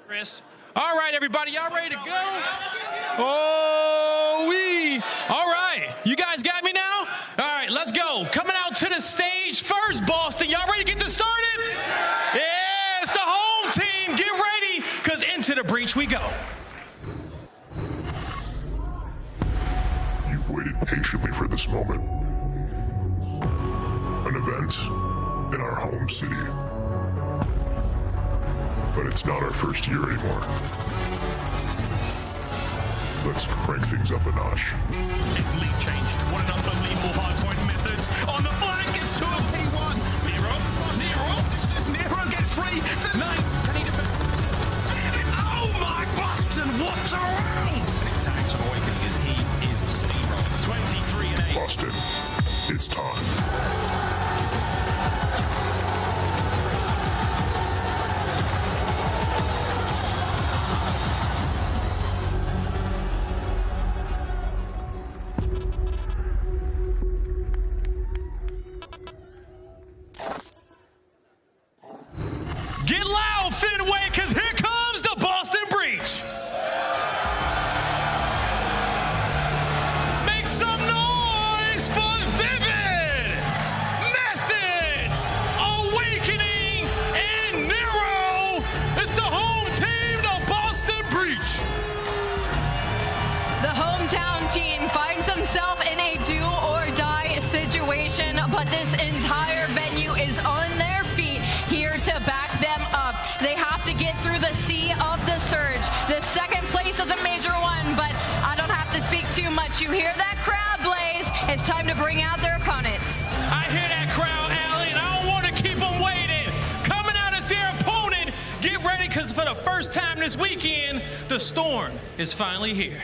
Chris. All right, everybody, y'all ready to go? All right, you guys got me now? All right, let's go. Coming out to the stage first, Boston. Y'all ready to get this started? Yeah, it's the home team. Get ready, because into the breach we go. You've waited patiently for this moment. An event in our home city. But it's not our first year anymore. Let's crank things up a notch. It's lead change. What an unbelievable hardpoint methods. On the flank, it's 2 of P1. Nero gets 3 to 9. Can he defend? Oh my Boston, what's around? And his tags on awakening as he is steamrolled. 23 and 8. Boston, it's time. Get loud, Fenway, because here comes the Boston Breach. Make some noise for Vivid, Message, Awakening, and Nero. It's the home team, the Boston Breach. The hometown team finds himself in a do or die situation, but this entire venue is on their feet here to back them up. They have to get through the sea of the surge, the second place of the Major 1, but I don't have to speak too much. You hear that crowd, Blaze? It's time to bring out their opponents. I hear that crowd, Allie, and I don't want to keep them waiting. Coming out as their opponent, get ready, because for the first time this weekend, the storm is finally here.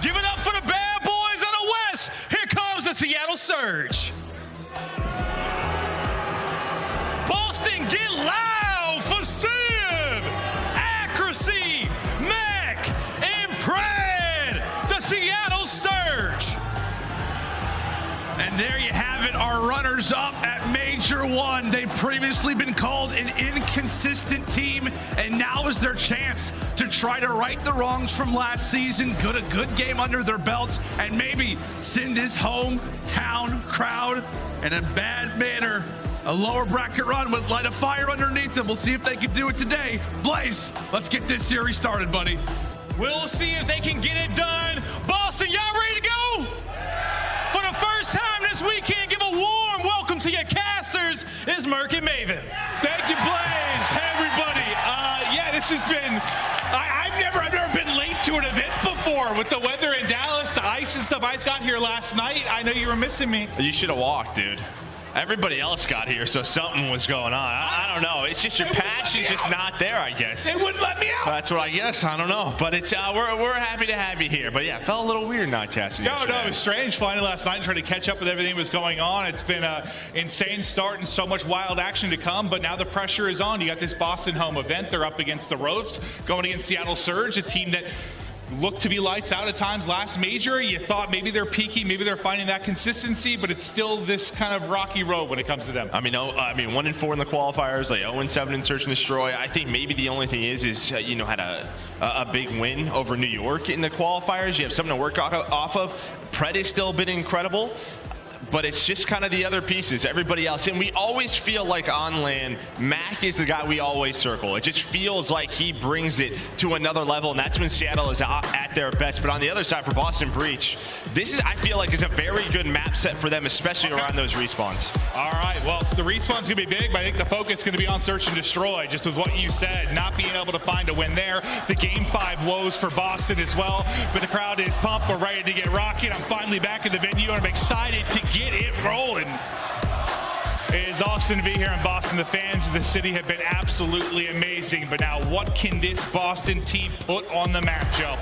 Give it up for the bad boys of the West. Here comes the Seattle Surge. Boston, get loud for Sim, Accuracy, Mac, and Pred. The Seattle Surge. And there you have it, our runners up at Major 1. They've previously been called an inconsistent team, and now is their chance to try to right the wrongs from last season, get a good game under their belts, and maybe send his hometown crowd in a bad manner. A lower bracket run with light a fire underneath them. We'll see if they can do it today. Blaze, let's get this series started, buddy. We'll see if they can get it done. Boston, y'all ready to go? For the first time this weekend, give a warm welcome to your casters. It's Merc and Maven. Thank you, Blaze. Hey, everybody. Yeah, this has been. I've never been late to an event before with the weather in Dallas, the ice and stuff. I just got here last night. I know you were missing me. You should have walked, dude. Everybody else got here, so something was going on. I don't know. It's just your passion's just not there, I guess. They wouldn't let me out. That's what I guess. I don't know. But it's we're happy to have you here. But yeah, it felt a little weird not casting. No, it was strange flying last night and trying to catch up with everything that was going on. It's been an insane start and so much wild action to come, but now the pressure is on. You got this Boston home event. They're up against the ropes, going against Seattle Surge, a team that looked to be lights out at times last major. You thought maybe they're peaking, maybe they're finding that consistency, but it's still this kind of rocky road when it comes to them. I mean, 1-4 in the qualifiers, like 0-7 in Search and Destroy. I think maybe the only thing is had a big win over New York in the qualifiers. You have something to work off of. Pred has still been incredible. but it's just kind of the other pieces, everybody else. And we always feel like on land, Mac is the guy we always circle. It just feels like he brings it to another level, and that's when Seattle is at their best. But on the other side for Boston Breach, this is, I feel like, is a very good map set for them, especially around those respawns. All right, well, the respawn's gonna be big, but I think the focus is gonna be on search and destroy, just with what you said, not being able to find a win there. The game 5 woes for Boston as well, but the crowd is pumped. We're ready to get rocking. I'm finally back in the venue, and I'm excited to get it rolling. It is awesome to be here in Boston. The fans of the city have been absolutely amazing, but now what can this Boston team put on the map, Joe?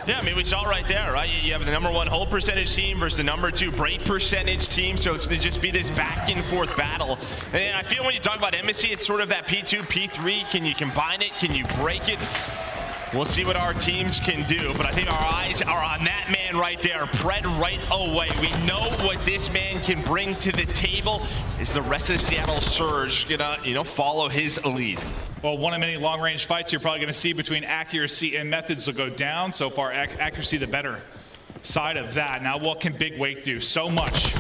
Yeah, I mean, we saw right there, right? You have the #1 hold percentage team versus the #2 break percentage team, so it's to just be this back and forth battle. And I feel when you talk about Embassy, it's sort of that P2, P3. Can you combine it? Can you break it? We'll see what our teams can do, but I think our eyes are on that man right there, Pred right away. We know what this man can bring to the table. Is the rest of the Seattle Surge gonna, follow his lead? Well, one of many long-range fights you're probably going to see between accuracy and methods will go down. So far, accuracy the better side of that. Now, what can Big Wake do? So much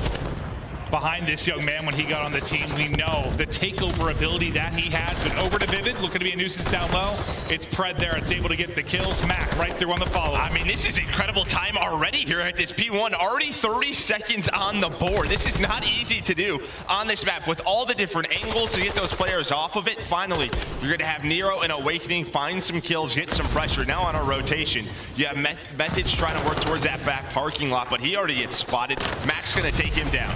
behind this young man when he got on the team. We know the takeover ability that he has. But over to Vivid, looking to be a nuisance down low. It's Pred there. It's able to get the kills. Mac right through on the follow. I mean, this is incredible time already here at this P1. Already 30 seconds on the board. This is not easy to do on this map with all the different angles to get those players off of it. Finally, you're going to have Nero and Awakening find some kills, get some pressure. Now on a rotation, you have Methods trying to work towards that back parking lot, but he already gets spotted. Mac's going to take him down.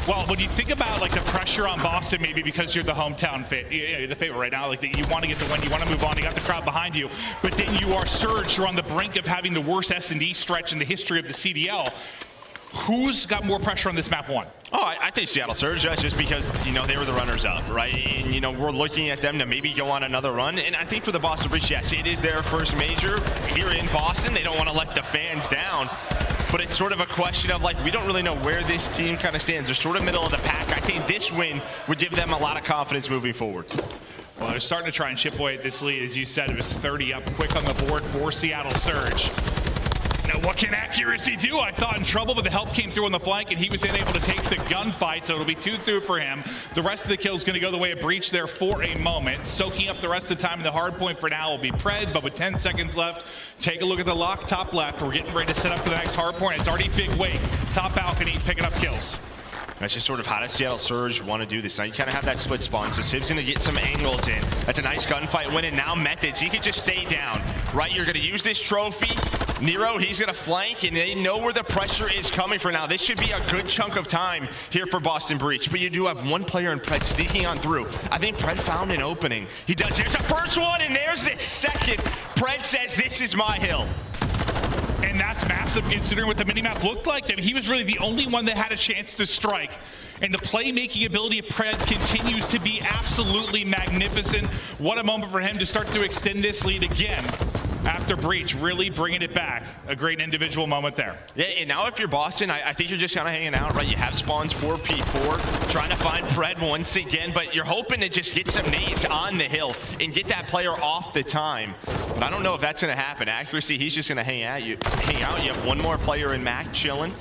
Well, when you think about like the pressure on Boston, maybe because you're the hometown you're the favorite right now, like you want to get the win, you want to move on, you got the crowd behind you, but then you are Surge, you're on the brink of having the worst S&D stretch in the history of the CDL. Who's got more pressure on this map 1? Oh, I think Seattle Surge, just because, they were the runners-up, right? And, we're looking at them to maybe go on another run. And I think for the Boston Breach, yes, it is their first major here in Boston. They don't want to let the fans down. But it's sort of a question of, we don't really know where this team kind of stands. They're sort of middle of the pack. I think this win would give them a lot of confidence moving forward. Well, they're starting to try and chip away at this lead. As you said, it was 30 up quick on the board for Seattle Surge. Now, what can accuracy do? I thought in trouble, but the help came through on the flank, and he was then able to take the gunfight, so it'll be 2 through for him. The rest of the kills going to go the way of Breach there for a moment. Soaking up the rest of the time in the hard point for now will be Pred, but with 10 seconds left, take a look at the lock top left. We're getting ready to set up for the next hard point. It's already Big Wake, top balcony, picking up kills. That's just sort of how does Seattle Surge want to do this. Now you kind of have that split spawn, so Siv's going to get some angles in. That's a nice gunfight win, and now Methods, he could just stay down, right? You're going to use this trophy. Nero, he's going to flank, and they know where the pressure is coming from now. This should be a good chunk of time here for Boston Breach, but you do have one player in Pred sneaking on through. I think Pred found an opening. He does. There's the first one, and there's the second. Pred says, this is my hill. And that's massive considering what the minimap looked like. I mean, he was really the only one that had a chance to strike. And the playmaking ability of Pred continues to be absolutely magnificent. What a moment for him to start to extend this lead again after Breach, really bringing it back. A great individual moment there. Yeah, and now if you're Boston, I think you're just kind of hanging out, right? You have spawns for P4, trying to find Pred once again, but you're hoping to just get some nades on the hill and get that player off the time. But I don't know if that's going to happen. Accuracy, he's just going to hang out. You have one more player in Mac chilling.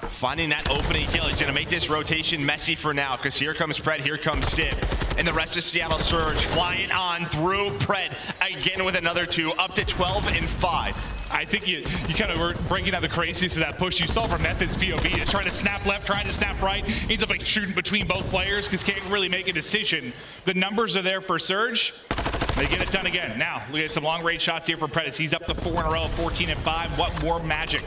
Finding that opening kill. He's going to make this rotation messy for now, because here comes Pred, here comes Siv. And the rest of Seattle Surge flying on through Pred again with another 2, up to 12 and 5. I think you kind of were breaking out the craziest of that push. You saw from Methods POV, is trying to snap left, trying to snap right. He ends up shooting between both players because can't really make a decision. The numbers are there for Surge. They get it done again. Now, look at some long range shots here for Pred. He's up to 4 in a row, 14 and 5. What more magic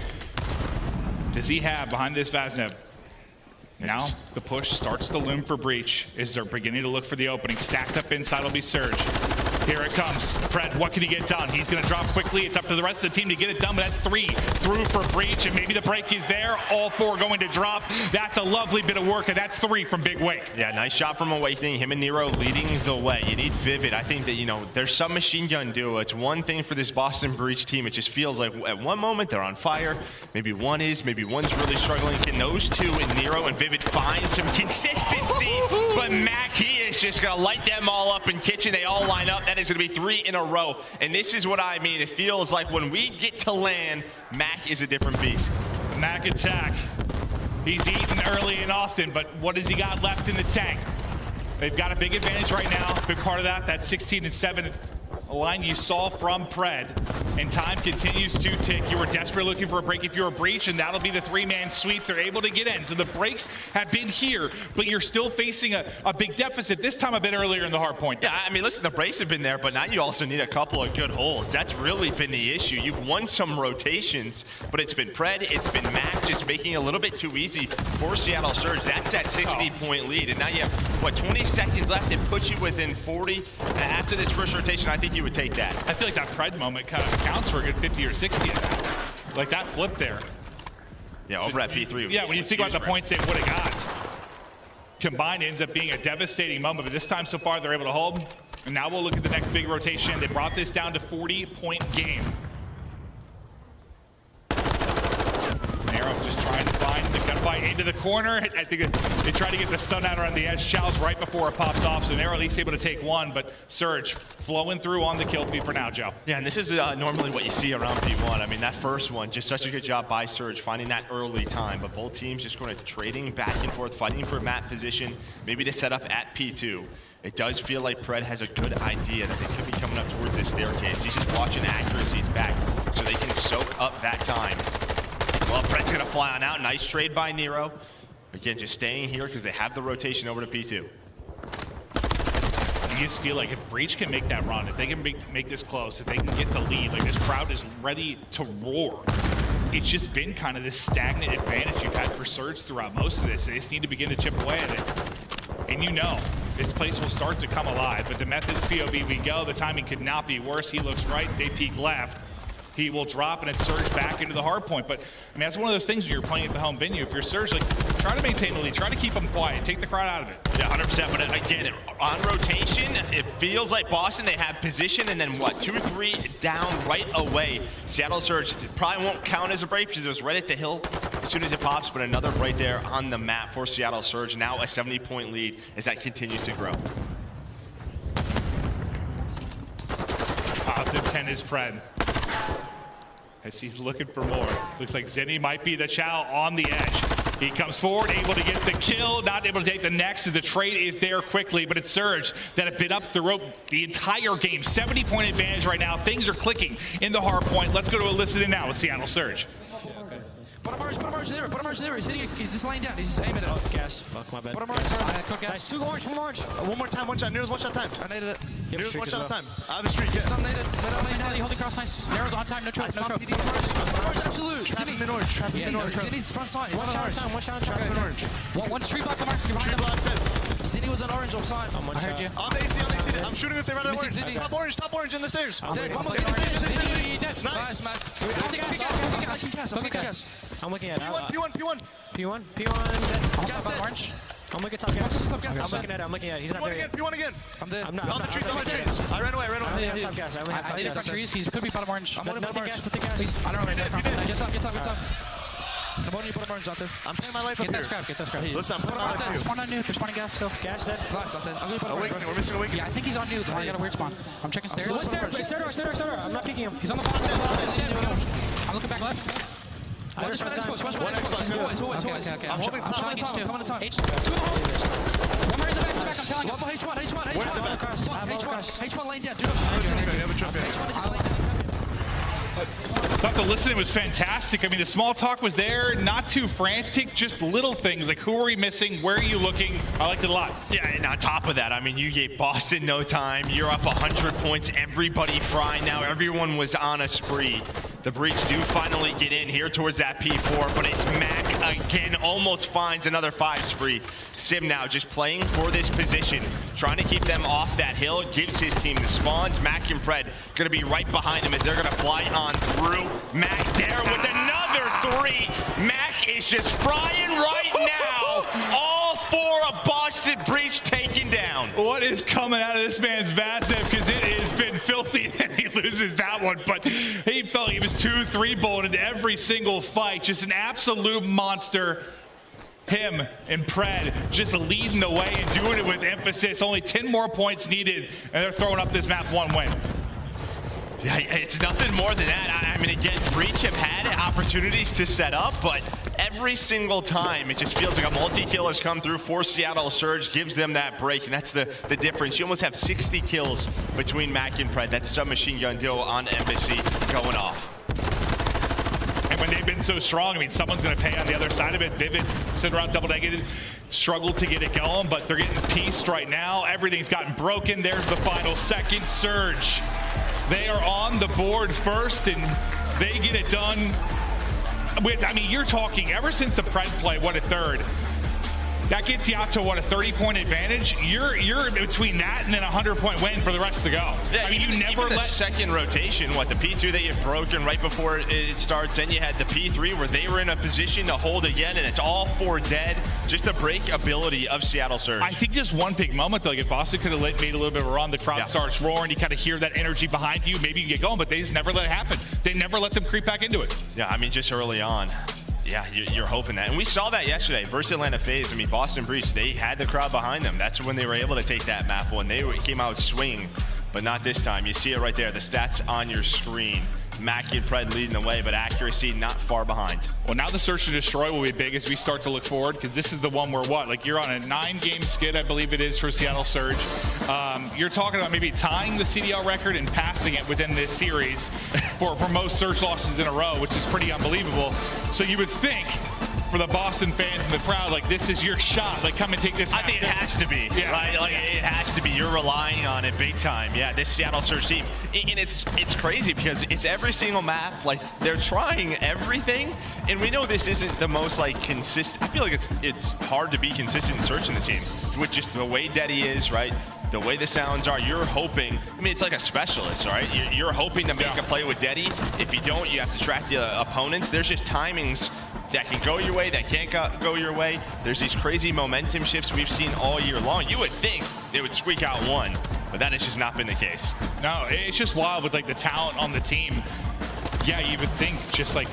does he have behind this Vaznev? Now the push starts to loom for Breach as they're beginning to look for the opening. Stacked up inside will be Surge. Here it comes. Pred, what can he get done? He's going to drop quickly. It's up to the rest of the team to get it done, but that's 3 through for Breach, and maybe the break is there. All 4 going to drop. That's a lovely bit of work, and that's 3 from Big Wake. Yeah, nice shot from Awakening. Him and Nero leading the way. You need Vivid. I think that, there's some machine gun duo. It's one thing for this Boston Breach team. It just feels like at one moment they're on fire. Maybe one is. Maybe one's really struggling. Can those 2 and Nero and Vivid find some consistency? But Mac, he is just going to light them all up in kitchen. They all line up. That is going to be 3 in a row. And this is what I mean. It feels like when we get to land, Mac is a different beast. The Mac attack He's eaten early and often, but what has he got left in the tank? They've got a big advantage right now. Big part of that 16-7 line you saw from Pred. And time continues to tick. You were desperately looking for a break if you're a breach, and that'll be the 3-man sweep. They're able to get in. So the breaks have been here, but you're still facing a big deficit, this time a bit earlier in the hard point. Yeah, I mean, listen, the breaks have been there, but now you also need a couple of good holds. That's really been the issue. You've won some rotations, but it's been Pred, it's been Mac just making it a little bit too easy for Seattle Surge. That's that 60-point lead, and now you have, what, 20 seconds left. It puts you within 40. After this first rotation, I think you would take that. I feel like that Pred moment kind of accounts for a good 50 or 60 of that. Like that flip there. Yeah, over at P3. Yeah, when you think about the points they would have got, combined ends up being a devastating moment. But this time so far, they're able to hold. And now we'll look at the next big rotation. They brought this down to 40-point game. Nero just trying to find the gunfight into the corner. I think they try to get the stun out around the edge. Chow's right before it pops off, so Nero at least able to take one, but Surge flowing through on the kill feed for now, Joe. Yeah, and this is normally what you see around P1. I mean, that first one, just such a good job by Surge finding that early time, but both teams just going to trading back and forth, fighting for map position, maybe to set up at P2. It does feel like Pred has a good idea that they could be coming up towards this staircase. He's just watching accuracies back so they can soak up that time. Well, Pred's gonna fly on out. Nice trade by Nero. Again, just staying here because they have the rotation over to P2. You just feel like if Breach can make that run, if they can make this close, if they can get the lead, like this crowd is ready to roar. It's just been kind of this stagnant advantage you've had for Surge throughout most of this. They just need to begin to chip away at it. And you know, this place will start to come alive. But the methods POV we go, the timing could not be worse. He looks right, they peek left. He will drop and it's Surge back into the hard point. But I mean, that's one of those things when you're playing at the home venue. If you're Surge, like, try to maintain the lead, try to keep them quiet, take the crowd out of it. Yeah, 100%. But again, on rotation, it feels like Boston, they have position and then what, 2 or 3 down right away. Seattle Surge probably won't count as a break because it was right at the hill as soon as it pops, but another right there on the map for Seattle Surge. Now a 70-point lead as that continues to grow. Positive 10 is Pred. As he's looking for more. Looks like Zenny might be the Chow on the edge. He comes forward, able to get the kill, not able to take the next as the trade is there quickly, but it's Surge that have been up throughout the entire game. 70-point advantage right now. Things are clicking in the hard point. Let's go to a listen in now with Seattle Surge. Put a march there, he's just laying down, he's just aiming it. Oh, gas, fuck, my bad. Put a march, cook gas. Nice, 2 orange, 1 orange. One more time, one shot, Nero's 1 shot time. I naded it. Nero's 1 shot time. I have a streak, yeah. Stun naded, holding cross, nice. Nero's on time, no trope, no trope. Orange, absolute. Trapping mid orange, trapping mid orange. Zinni's front side, 1 shot time, 1 shot time, trapping mid orange. One tree block the mark, Tree block dead. Zinni was on orange offside. I heard you. On the AC, I'm shooting if they run out of orange. Top orange in the stairs. Dead, one more dead. Nice, man. I'm looking at P1. Gas dead. Orange. I'm looking at top gas. I'm looking at it. He's not there yet. P1 again. I'm dead. I'm not. On the trees. I ran away. I only have top gas. I need to cut trees. He could be bottom orange. I'm Nothing gas. I don't know. Get top. I'm on you, put a orange out there. I'm putting my life up here. Get that scrap. Listen, I'm putting my life up here. Spawn on new. They're spawning gas still. Gas dead. Last, I'm going to put Awakening. We're missing Awakening. Yeah, I think he's on new. I got a weird spawn. I'm checking stairs. Stairs. I'm not peeking him. He's on the bottom. I'm looking back left. One exposed. Okay. I'm holding top. Coming to top. H2 the hole. One more in the back. I'm telling you. H1 lane down. Thought the listening was fantastic. I mean, the small talk was there, not too frantic, just little things like who are we missing, where are you looking? I liked it a lot. Yeah, and on top of that, I mean, you gave Boston no time. You're up 100 points. Everybody frying now. Everyone was on a spree. The Breach do finally get in here towards that P4, but it's Mac again, almost finds another 5 spree. Sim now just playing for this position, trying to keep them off that hill, gives his team the spawns. Mac and Pred gonna be right behind him as they're gonna fly on through. Mac there with another 3. Mac is just frying right now. All 4 of Boston Breach taken down. What is coming out of this man's Vasev? Because it has been filthy and he loses that one. But he felt he was 2-3 bulleted every single fight. Just an absolute monster. Him and Pred just leading the way and doing it with emphasis. Only 10 more points needed, and they're throwing up this map 1 win. Yeah, it's nothing more than that. I mean, again, Breach have had opportunities to set up, but every single time it just feels like a multi-kill has come through for Seattle Surge, gives them that break, and that's the difference. You almost have 60 kills between Mac and Pred. That's submachine gun duo on Embassy going off. And when they've been so strong, I mean, someone's going to pay on the other side of it. Vivid, sitting around double negative, struggled to get it going, but they're getting pieced right now. Everything's gotten broken. There's the final second. Surge. They are on the board first, and they get it done with, I mean, you're talking ever since the Pred play, what, a third. That gets you out to, what, a 30-point advantage? You're between that and then a 100-point win for the rest to go. Yeah, I mean, you never even let... the second rotation, what, the P2 that you've broken right before it starts, then you had the P3 where they were in a position to hold again, and it's all 4 dead. Just the break ability of Seattle Surge. I think just one big moment, though, like if Boston could have made a little bit of a run, the crowd starts roaring, you kind of hear that energy behind you, maybe you get going, but they just never let it happen. They never let them creep back into it. Yeah, I mean, just early on. Yeah, you're hoping that. And we saw that yesterday versus Atlanta FaZe. I mean, Boston Breach, they had the crowd behind them. That's when they were able to take that map when they came out swinging, but not this time. You see it right there, the stats on your screen. Mackie and Pred leading the way, but accuracy not far behind. Well, now the search and destroy will be big as we start to look forward, because this is the one where what? Like, you're on a 9-game skid, I believe it is, for Seattle Surge. You're talking about maybe tying the CDL record and passing it within this series for most search losses in a row, which is pretty unbelievable. So you would think, for the Boston fans and the crowd, like, this is your shot. Like, come and take this. I think it has to be, right? Like, it has to be. You're relying on it big time. Yeah, this Seattle Surge team, and it's crazy because it's every single map. Like, they're trying everything, and we know this isn't the most like consistent. I feel like it's hard to be consistent in searching the team with just the way Daddy is, right? The way the sounds are, you're hoping, I mean, it's like a specialist, right? You're hoping to make a play with Deddy. If you don't, you have to track the opponents. There's just timings that can go your way, that can't go your way. There's these crazy momentum shifts we've seen all year long. You would think they would squeak out one, but that has just not been the case. No, it's just wild with like the talent on the team. Yeah, you would think just like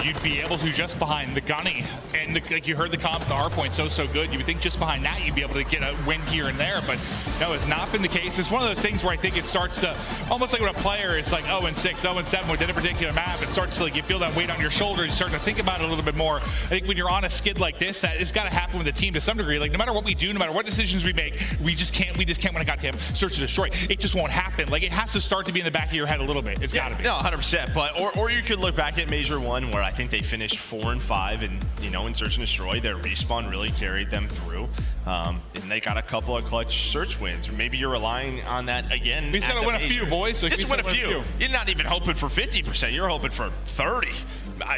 you'd be able to just behind the Gunny, and like you heard the comps, the hardpoint so good. You would think just behind that you'd be able to get a win here and there, but no, it's not been the case. It's one of those things where I think it starts to almost like when a player is like 0-6, 0-7 within a particular map. It starts to like you feel that weight on your shoulders. You start to think about it a little bit more. I think when you're on a skid like this, that it's got to happen with the team to some degree. Like no matter what we do, no matter what decisions we make, we just can't win a goddamn search and destroy. It just won't happen. Like it has to start to be in the back of your head a little bit. It's got to be. No, 100%. But or you could look back at Major 1 where I think they finished 4-5, and you know, in search and destroy, their respawn really carried them through, and they got a couple of clutch search wins. Or maybe you're relying on that again. We just gotta win a few, boys. Like, just win a few. You're not even hoping for 50%. You're hoping for 30,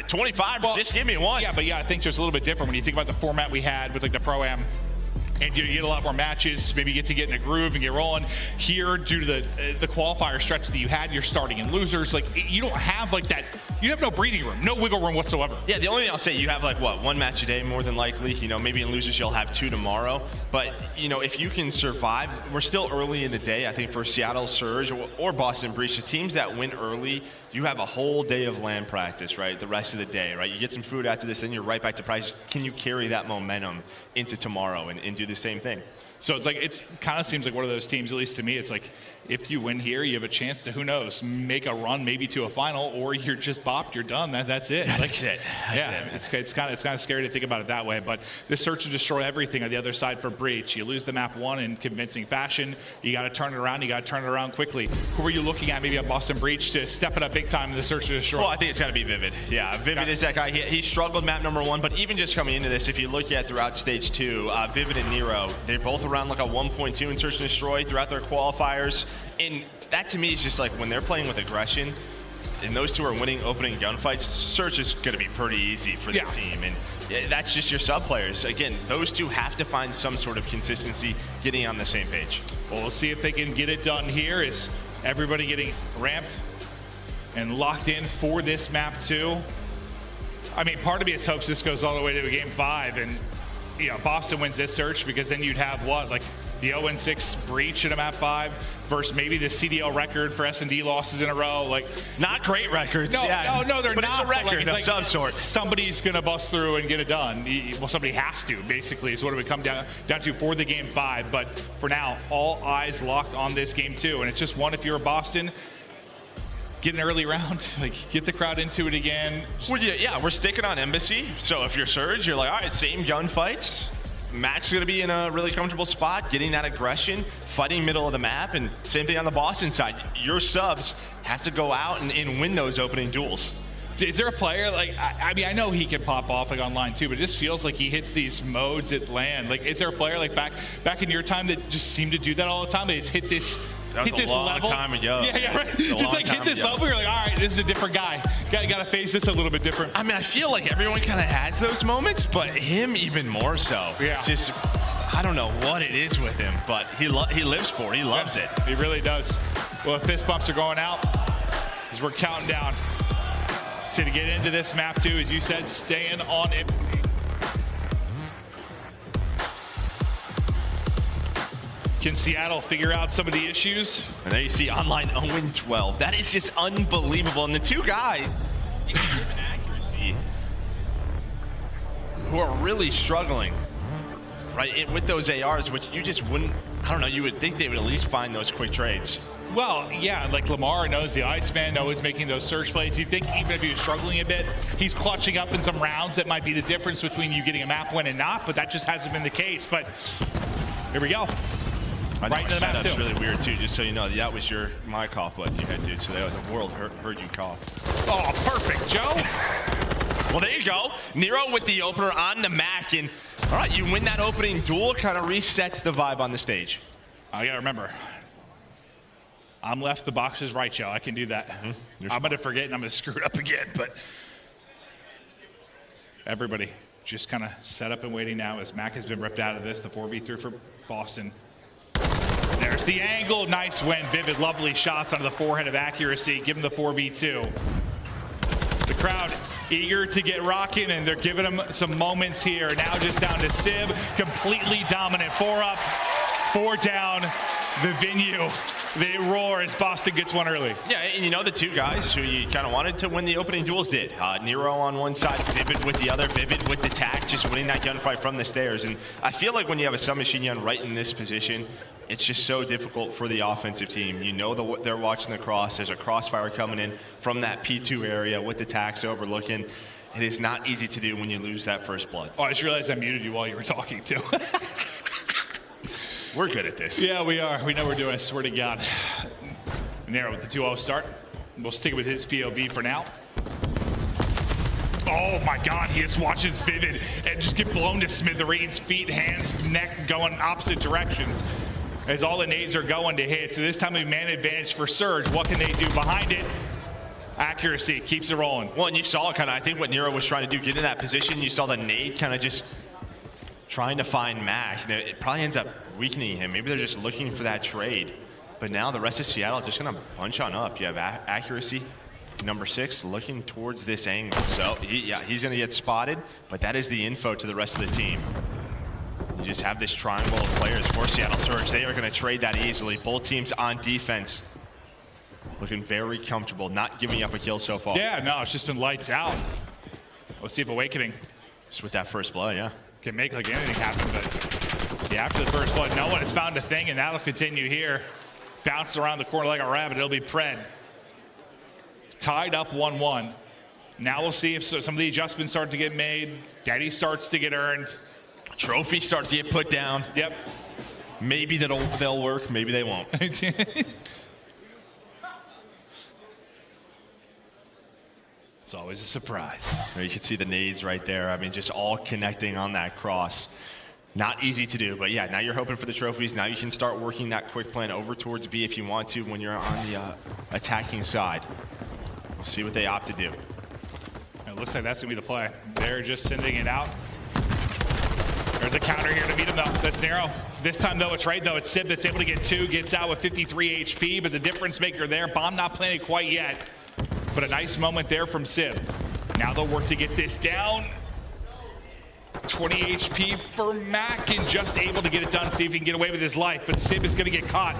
25. Well, just give me one. Yeah, but yeah, I think there's a little bit different when you think about the format we had with like the Pro-Am. And you get a lot more matches, maybe you get to get in a groove and get rolling. Here, due to the qualifier stretch that you had, you're starting in losers. Like, you don't have like that, you have no breathing room, no wiggle room whatsoever. Yeah, the only thing I'll say, you have like, what, 1 match a day more than likely. You know, maybe in losers you'll have 2 tomorrow. But, you know, if you can survive, we're still early in the day, I think, for Seattle Surge or Boston Breach. The teams that win early, you have a whole day of land practice, right? The rest of the day, right? You get some food after this, then you're right back to practice. Can you carry that momentum into tomorrow and do the same thing? So it's like, it's kind of seems like one of those teams, at least to me, it's like, if you win here, you have a chance to, who knows, make a run maybe to a final, or you're just bopped, you're done. That's it. That's it. It's kind of scary to think about it that way. But this search to destroy everything on the other side for Breach. You lose the map 1 in convincing fashion. You got to turn it around. You got to turn it around quickly. Who are you looking at maybe at Boston Breach to step it up big time in the search to destroy? Well, I think it's got to be Vivid. Yeah, Vivid is that guy. He struggled map number 1, but even just coming into this, if you look at throughout stage 2, Vivid and Nero, they're both around like a 1.2 in search and destroy throughout their qualifiers. And that to me is just like when they're playing with aggression and those two are winning opening gunfights, search is going to be pretty easy for the team. And that's just your sub players. Again, those two have to find some sort of consistency getting on the same page. Well, we'll see if they can get it done here. Is everybody getting ramped and locked in for this map too? I mean, part of me hopes this goes all the way to a game 5 and, you know, Boston wins this search, because then you'd have what, like the 0-6 Breach in a map 5 versus maybe the CDL record for S&D losses in a row. Like, not great records. No, they're but not. It's a record of some sort. Somebody's going to bust through and get it done. Well, somebody has to, basically, is what it would come down to for the game 5. But for now, all eyes locked on this game 2. And it's just one if you're a Boston. get an early round, like get the crowd into it again. Well, yeah, we're sticking on Embassy. So if you're Surge, you're like, all right, same gunfights. Mac's going to be in a really comfortable spot, getting that aggression, fighting middle of the map, and same thing on the Boston side. Your subs have to go out and win those opening duels. Is there a player, like, I mean, I know he can pop off like online too, but it just feels like he hits these modes at LAN. Like, is there a player like back in your time that just seemed to do that all the time? They just hit this That was a long time ago. Yeah, right. Just like hit this level, you're like, all right, this is a different guy. Got to face this a little bit different. I mean, I feel like everyone kind of has those moments, but him even more so. Yeah. Just, I don't know what it is with him, but he lives for it. He loves it. He really does. Well, if fist bumps are going out, as we're counting down to get into this map too, as you said, staying on it. Can Seattle figure out some of the issues? And there you see online 0-12. That is just unbelievable. And the two guys, given accuracy, who are really struggling, right, with those ARs, which you just wouldn't, I don't know, you would think they would at least find those quick trades. Well, yeah, like Lamar knows the Iceman, always making those surge plays. You'd think even if he was struggling a bit, he's clutching up in some rounds. That might be the difference between you getting a map win and not, but that just hasn't been the case. But here we go. I know right into the map, that's too. really weird too. Just so you know, that was my cough button you had, dude. So the world heard you cough. Oh, perfect, Joe. Well, there you go. Nero with the opener on the Mac, and all right, you win that opening duel. Kind of resets the vibe on the stage. I gotta remember, I'm left, the box is right, Joe. I can do that. I'm gonna forget and I'm gonna screw it up again. But everybody just kind of set up and waiting now as Mac has been ripped out of this. The 4v3 for Boston. There's the angle. Nice win. Vivid, lovely shots onto the forehead of accuracy. Give him the 4v2. The crowd eager to get rocking, and they're giving him some moments here. Now just down to Sib. Completely dominant. 4 up, 4 down. The venue, they roar as Boston gets one early. Yeah, and you know the two guys who you kind of wanted to win the opening duels did. Nero on one side, Vivid with the other, Vivid with the tack, just winning that gunfight from the stairs. And I feel like when you have a submachine gun right in this position, it's just so difficult for the offensive team. You know they're watching the cross. There's a crossfire coming in from that P2 area with the tacks overlooking. It is not easy to do when you lose that first blood. Oh, I just realized I muted you while you were talking, too. We're good at this. Yeah, we are. We know we're doing it. I swear to God. Nero with the 2-0 start. We'll stick with his POV for now. Oh my God, he just watches Vivid and just get blown to smithereens, feet, hands, neck going opposite directions as all the nades are going to hit. So this time we man advantage for Surge. What can they do behind it? Accuracy keeps it rolling. Well, and you saw kind of, I think what Nero was trying to do, get in that position. You saw the nade kind of just trying to find Mac. It probably ends up weakening him. Maybe they're just looking for that trade. But now the rest of Seattle just going to bunch on up. You have accuracy, number 6, looking towards this angle. So, he's going to get spotted, but that is the info to the rest of the team. You just have this triangle of players for Seattle Surge. They are going to trade that easily. Both teams on defense. Looking very comfortable, not giving up a kill so far. Yeah, no, it's just been lights out. Let's see if Awakening just with that first blood, yeah, can make like anything happen, but yeah, after the first blood, no one has found a thing, and that'll continue here. Bounce around the corner like a rabbit. It'll be Pred. Tied up 1-1. Now we'll see if some of the adjustments start to get made. Daddy starts to get earned. Trophies start to get put down. Yep. Maybe they'll work. Maybe they won't. It's always a surprise. You can see the nades right there. I mean, just all connecting on that cross. Not easy to do, but yeah, now you're hoping for the trophies. Now you can start working that quick plan over towards B if you want to when you're on the attacking side. We'll see what they opt to do. It looks like that's going to be the play. They're just sending it out. There's a counter here to meet him, though. That's Nero. This time, though, it's right, though. It's Sib that's able to get 2, gets out with 53 HP, but the difference maker there, Bomb not playing it quite yet. But a nice moment there from Sib. Now they'll work to get this down. 20 HP for Mac, and just able to get it done, see if he can get away with his life. But Sib is going to get caught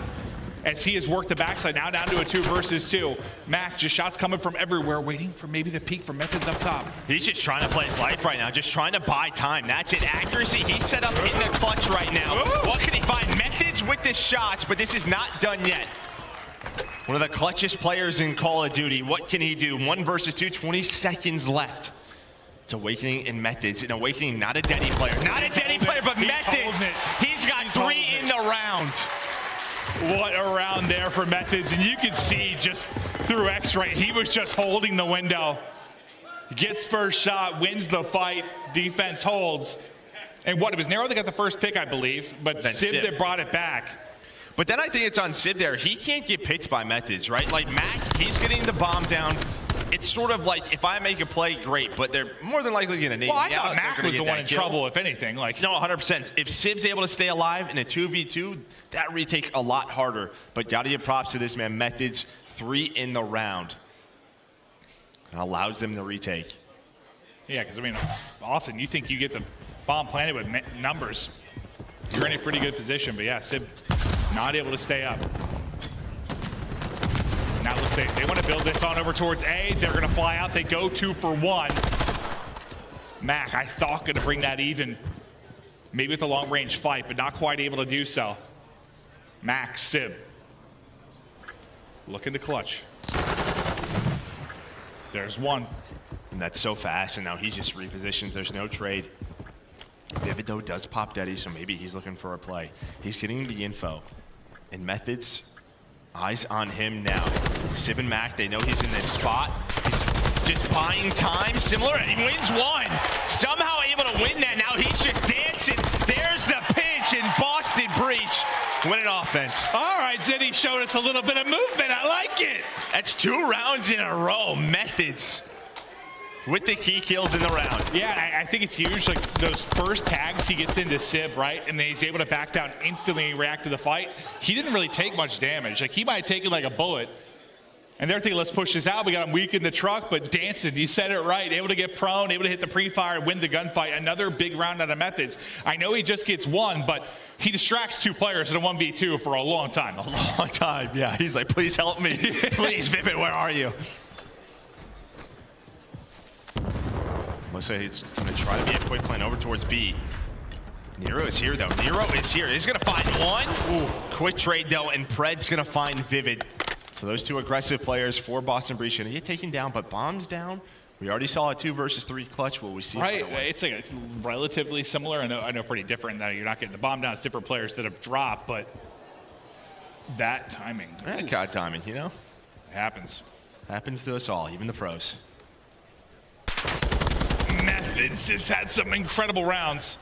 as he has worked the backside. Now down to a 2 versus 2. Mac, just shots coming from everywhere, waiting for maybe the peak from Methods up top. He's just trying to play his life right now, just trying to buy time. That's it. Accuracy, he's set up in the clutch right now. What can he find? Methods with the shots, but this is not done yet. One of the clutchest players in Call of Duty. What can he do? 1 versus 2, 20 seconds left. It's Awakening and Methods. An Awakening, not a Denny player. Not a Denny player, but Methods. He's got 3 in the round. What a round there for Methods. And you can see just through X-Ray, he was just holding the window. Gets first shot, wins the fight, defense holds. And what, it was Nero that got the first pick, I believe, but Sib that brought it back. But then I think it's on Sib there. He can't get picked by Methods, right? Like Mac, he's getting the bomb down. It's sort of like, if I make a play, great, but they're more than likely going to need. Well, I thought Mac was the one in trouble, if anything. Like, no, 100%. If Sib's able to stay alive in a 2v2, that retake a lot harder. But gotta give props to this man. Methods, 3 in the round. And allows them to retake. Yeah, because I mean, often you think you get the bomb planted with numbers. You're in a pretty good position, but yeah, Sib not able to stay up. Now let's say they want to build this on over towards A. They're going to fly out. They go 2 for 1. Mac, I thought, going to bring that even. Maybe with a long-range fight, but not quite able to do so. Mac, Sib. Looking to clutch. There's one. And that's so fast, and now he just repositions. There's no trade. Vivid, though, does pop Daddy, so maybe he's looking for a play. He's getting the info. And Methods, eyes on him now. Sib and Mac, they know he's in this spot. He's just buying time. Similar, and he wins 1. Somehow able to win that. Now he's just dancing. There's the pinch, and Boston Breach winning offense. All right, Ziddy showed us a little bit of movement. I like it. That's 2 rounds in a row. Methods with the key kills in the round. Yeah, I think it's huge. Like those first tags he gets into Sib, right? And then he's able to back down instantly and react to the fight. He didn't really take much damage. Like he might have taken like a bullet. And they're thinking, let's push this out. We got him weak in the truck, but dancing, you said it right. Able to get prone, able to hit the pre-fire, win the gunfight. Another big round out of Methods. I know he just gets 1, but he distracts 2 players in a 1v2 for a long time. A long time, yeah. He's like, please help me. Please, Vivid, where are you? Looks like he's going to try to be a quick plan over towards B. Nero is here, though. Nero is here. He's going to find 1. Ooh, quick trade, though, and Pred's going to find Vivid. So those 2 aggressive players for Boston Breach going to get taken down, but bombs down. We already saw a 2 versus 3 clutch. Will we see? Right, it's like a relatively similar. I know pretty different. That you're not getting the bomb down. It's different players that have dropped, but that timing. That kind of timing, you know? It happens. Happens to us all, even the pros. Methods has had some incredible rounds.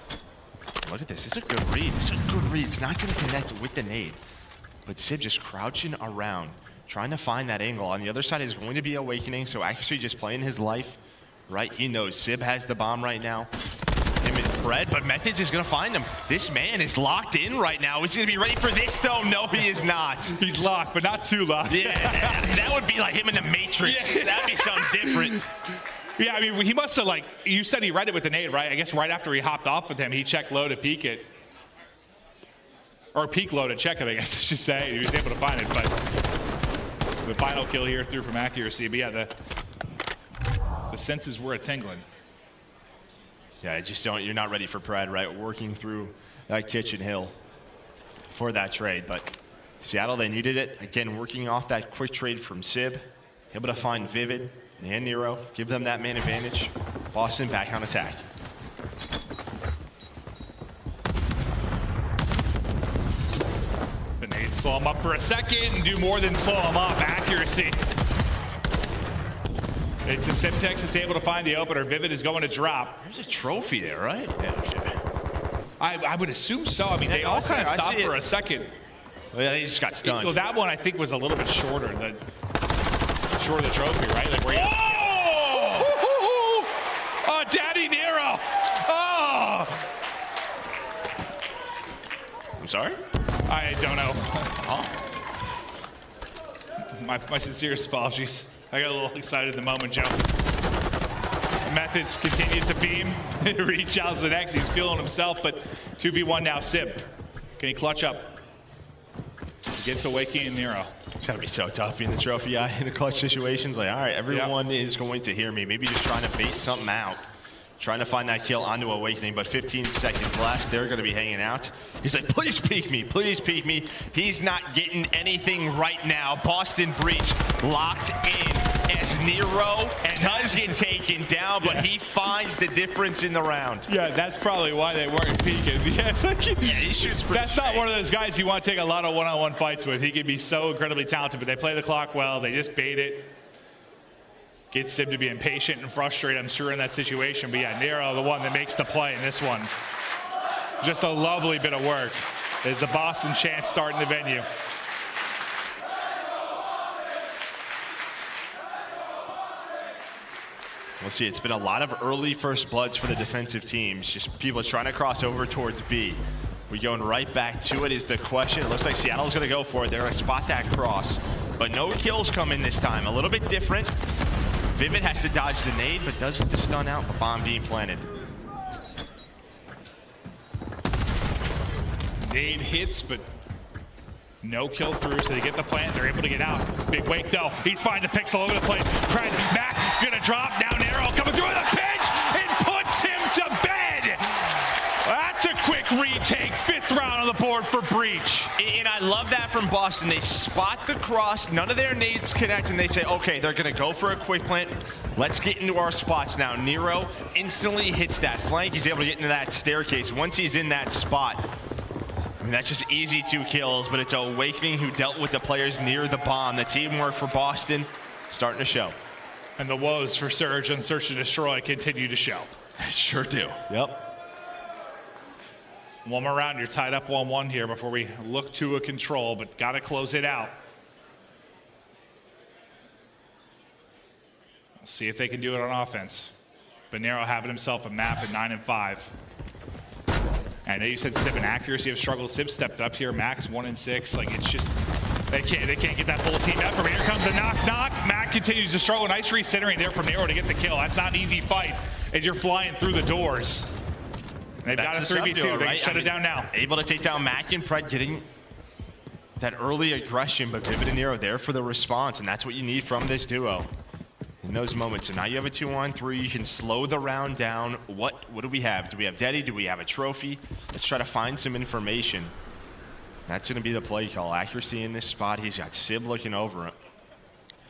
Look at this. It's a good read. It's a good read. It's not going to connect with the nade. But Sib just crouching around, trying to find that angle. On the other side is going to be Awakening, so actually just playing his life, right? He knows Sib has the bomb right now. Him and Pred, but Methods is going to find him. This man is locked in right now. Is he going to be ready for this, though? No, he is not. He's locked, but not too locked. Yeah, that would be like him in the Matrix. Yeah. That'd be something different. Yeah, I mean, he must have, like, you said he read it with the nade, right? I guess right after he hopped off with him, he checked low to peek it. Or peek low to check it, I guess I should say. He was able to find it, but the final kill here through from accuracy. But yeah, the senses were a-tingling. Yeah, you're not ready for Pred, right? Working through that kitchen hill for that trade. But Seattle, they needed it. Again, working off that quick trade from Sib. Able to find Vivid and Nero. Give them that man advantage. Boston back on attack. The nades slow him up for a second and do more than slow him up. Accuracy. It's the Semtex that's able to find the opener. Vivid is going to drop. There's a trophy there, right? Yeah, okay. I would assume so. I mean, they all kind of stopped for a second. Well, yeah, they just got stunned. Well, that one I think was a little bit shorter. The trophy, right? Like where you... Oh, Daddy Nero! Oh! I'm sorry? I don't know. My sincerest apologies. I got a little excited at the moment, Joe. Methods continues to beam. Reach out to the next. He's feeling himself, but 2v1 now. Sib. Can he clutch up? He gets Awakening and Nero. It's gotta be so tough being the trophy guy in the clutch situations. Like, all right, everyone is going to hear me. Maybe just trying to bait something out. trying to find that kill onto Awakening, but 15 seconds left. They're going to be hanging out. He's like, please peek me, please peek me. He's not getting anything right now. Boston Breach locked in as Nero does get taken down, but he finds the difference in the round. Yeah, that's probably why they weren't peeking. Yeah, he shoots pretty That's not one of those guys you want to take a lot of one-on-one fights with. He can be so incredibly talented, but they play the clock well. They just bait it. Gets him to be impatient and frustrated, I'm sure, in that situation. But yeah, Nero, the one that makes the play in this one. Just a lovely bit of work as the Boston chants start in the venue. We'll see. It's been a lot of early first bloods for the defensive teams. Just people trying to cross over towards B. We're going right back to it is the question. It looks like Seattle's going to go for it. They're going to spot that cross. But no kills come in this time. A little bit different. Vivid has to dodge the nade, but does get the stun out. The bomb being planted. Nade hits, but no kill through, so they get the plant. They're able to get out. Big wake, though. He's finding the pixel over the place. Mac gonna drop. Now Nero coming through with a pinch and puts him to bed. That's a quick retake. 5th round on the board for Breach. And I love that from Boston. They spot the cross. None of their nades connect, and they say, okay, they're going to go for a quick plant. Let's get into our spots now. Nero instantly hits that flank. He's able to get into that staircase. Once he's in that spot, I mean, that's just easy 2 kills, but it's Awakening who dealt with the players near the bomb. The teamwork for Boston starting to show. And the woes for Surge and Search and Destroy continue to show. Sure do. Yep. One more round, you're tied up 1-1 here before we look to a control, but got to close it out. We'll see if they can do it on offense. Bonero having himself a map at 9 and 5. I know you said Sib and accuracy have struggled. Sib stepped up here, Max 1 and 6. Like, it's just they can't get that full team effort. But here comes the knock. Mac continues to struggle. Nice recentering there from Nero to get the kill. That's not an easy fight as you're flying through the doors. They've got a 3v2. They can shut it down now. Able to take down Mac and Pred, getting that early aggression, but Vivid and Nero there for the response, and that's what you need from this duo in those moments. So now you have a 2-on-3. You can slow the round down. What do we have? Do we have Deddy? Do we have a trophy? Let's try to find some information. That's going to be the play call. Accuracy in this spot. He's got Sib looking over it.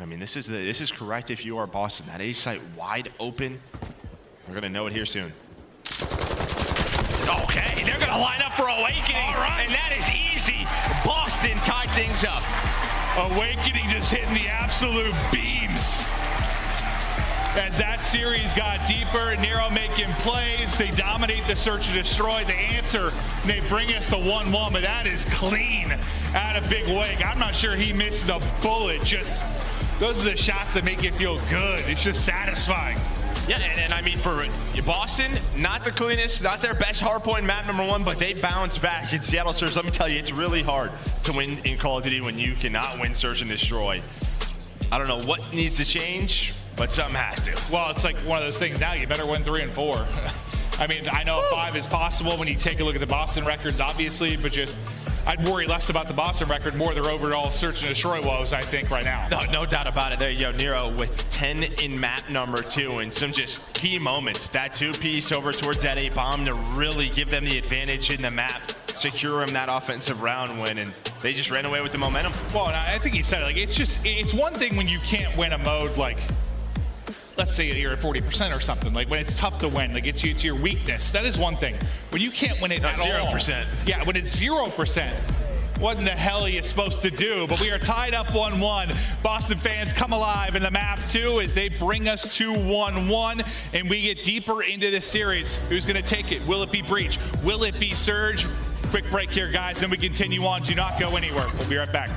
I mean, this is correct if you are Boston. That A site wide open. We're going to know it here soon. Okay, they're going to line up for Awakening, all right, and that is easy. Boston tied things up. Awakening just hitting the absolute beams. As that series got deeper, Nero making plays, they dominate the Search and Destroy. They answer, and they bring us to 1-1, but that is clean out of Big Wake. I'm not sure he misses a bullet. Just those are the shots that make you feel good. It's just satisfying. Yeah, and I mean, for Boston, not the cleanest, not their best hardpoint map #1, but they bounce back. In Seattle Surge, let me tell you, it's really hard to win in Call of Duty when you cannot win Search and Destroy. I don't know what needs to change, but something has to. Well, it's like one of those things now, you better win 3 and 4. I mean, I know 5 is possible when you take a look at the Boston records, obviously, but just I'd worry less about the Boston record, more their overall Search and Destroy woes, I think, right now. No doubt about it. There you go, Nero with 10 in map #2 and some just key moments. That 2-piece over towards that A-bomb to really give them the advantage in the map, secure them that offensive round win, and they just ran away with the momentum. Well, and I think he said it, like, it's one thing when you can't win a mode like, let's say you're at 40% or something, like when it's tough to win, like it's your weakness. That is one thing. When you can't win it at 0%. Yeah, when it's 0%, what in the hell are you supposed to do? But we are tied up 1-1. Boston fans come alive in the map too as they bring us to 1-1 and we get deeper into this series. Who's gonna take it? Will it be Breach? Will it be Surge? Quick break here, guys, then we continue on. Do not go anywhere. We'll be right back.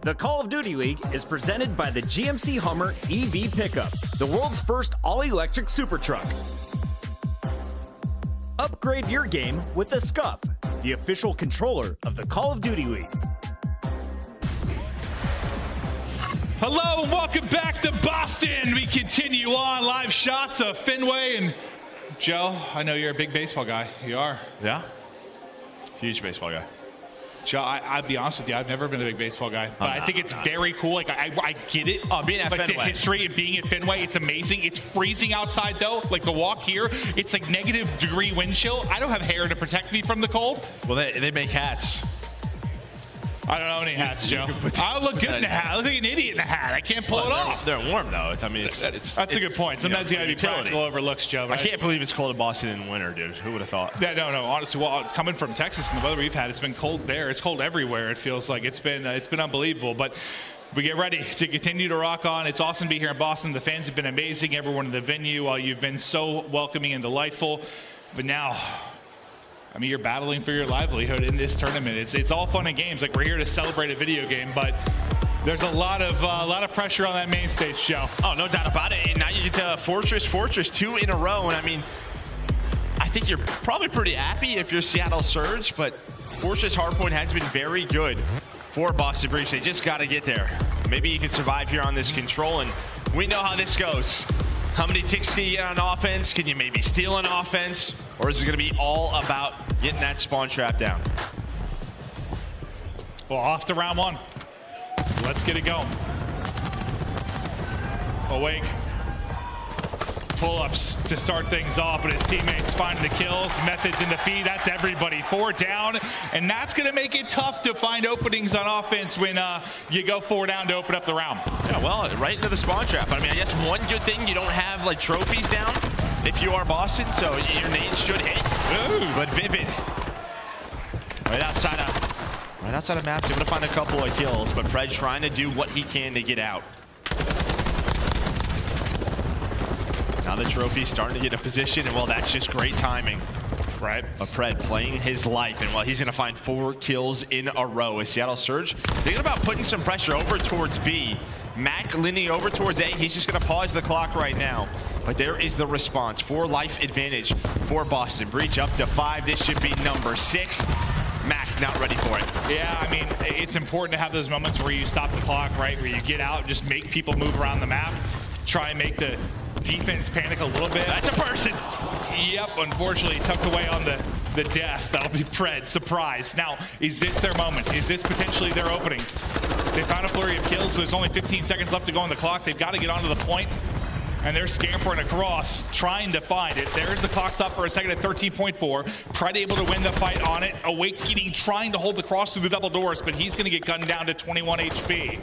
The Call of Duty League is presented by the GMC Hummer EV Pickup, the world's first all-electric super truck. Upgrade your game with the Scuff, the official controller of the Call of Duty League. Hello and welcome back to Boston. We continue on live shots of Fenway. And Joe, I know you're a big baseball guy. You are. Yeah. Huge baseball guy. Joe, I'll be honest with you. I've never been a big baseball guy, but I think it's very cool. Like I get it. Being at like Fenway. The history of being at Fenway, it's amazing. It's freezing outside though. Like the walk here, it's like -degree wind chill. I don't have hair to protect me from the cold. Well, they make hats. I don't know any hats, Joe. I look good in the hat. I look like an idiot in the hat. I can't pull it off. They're warm though. That's a good point. Sometimes you gotta be utility. practical over looks, Joe. I can't believe it's cold in Boston in winter, dude. Who would have thought? Yeah, no. Honestly, well, coming from Texas and the weather we've had, it's been cold there. It's cold everywhere. It feels like it's been unbelievable. But we get ready to continue to rock on. It's awesome to be here in Boston. The fans have been amazing. Everyone in the venue, you've been so welcoming and delightful. But now, I mean, you're battling for your livelihood in this tournament. It's all fun and games. Like, we're here to celebrate a video game, but there's a lot of pressure on that main stage, Joe. Oh, no doubt about it. And now you get to Fortress 2 in a row. And I mean, I think you're probably pretty happy if you're Seattle Surge, but Fortress Hardpoint has been very good for Boston Breach. They just got to get there. Maybe you can survive here on this control, and we know how this goes. How many ticks can you get on offense? Can you maybe steal an offense? Or is it going to be all about getting that spawn trap down? Well, off to round one. Let's get it going. Awake. Pull-ups to start things off, but his teammates finding the kills. Methods in the feed. That's everybody. 4 down, and that's going to make it tough to find openings on offense when you go 4 down to open up the round. Yeah, well, right into the spawn trap. I mean, I guess one good thing, you don't have like trophies down if you are Boston, so your nades should hit. Ooh, but Vivid, right outside of maps, able to find a couple of kills, but Pred trying to do what he can to get out. Now the trophy's starting to get a position, and well, that's just great timing. Right. But Pred playing his life, and well, he's going to find 4 kills in a row as Seattle Surge thinking about putting some pressure over towards B. Mac leaning over towards A. He's just going to pause the clock right now. But there is the response. 4 life advantage for Boston. Breach up to 5. This should be number 6. Mac not ready for it. Yeah, I mean, it's important to have those moments where you stop the clock, right? Where you get out, just make people move around the map, try and make the defense panic a little bit. That's a person. Yep, unfortunately tucked away on the desk. That'll be Pred. Surprise. Now, is this their moment? Is this potentially their opening? They found a flurry of kills, but there's only 15 seconds left to go on the clock. They've got to get onto the point, and they're scampering across, trying to find it. There's the clock stop for a second at 13.4. Pred able to win the fight on it. Awake Keating trying to hold the cross through the double doors, but he's going to get gunned down to 21 HP.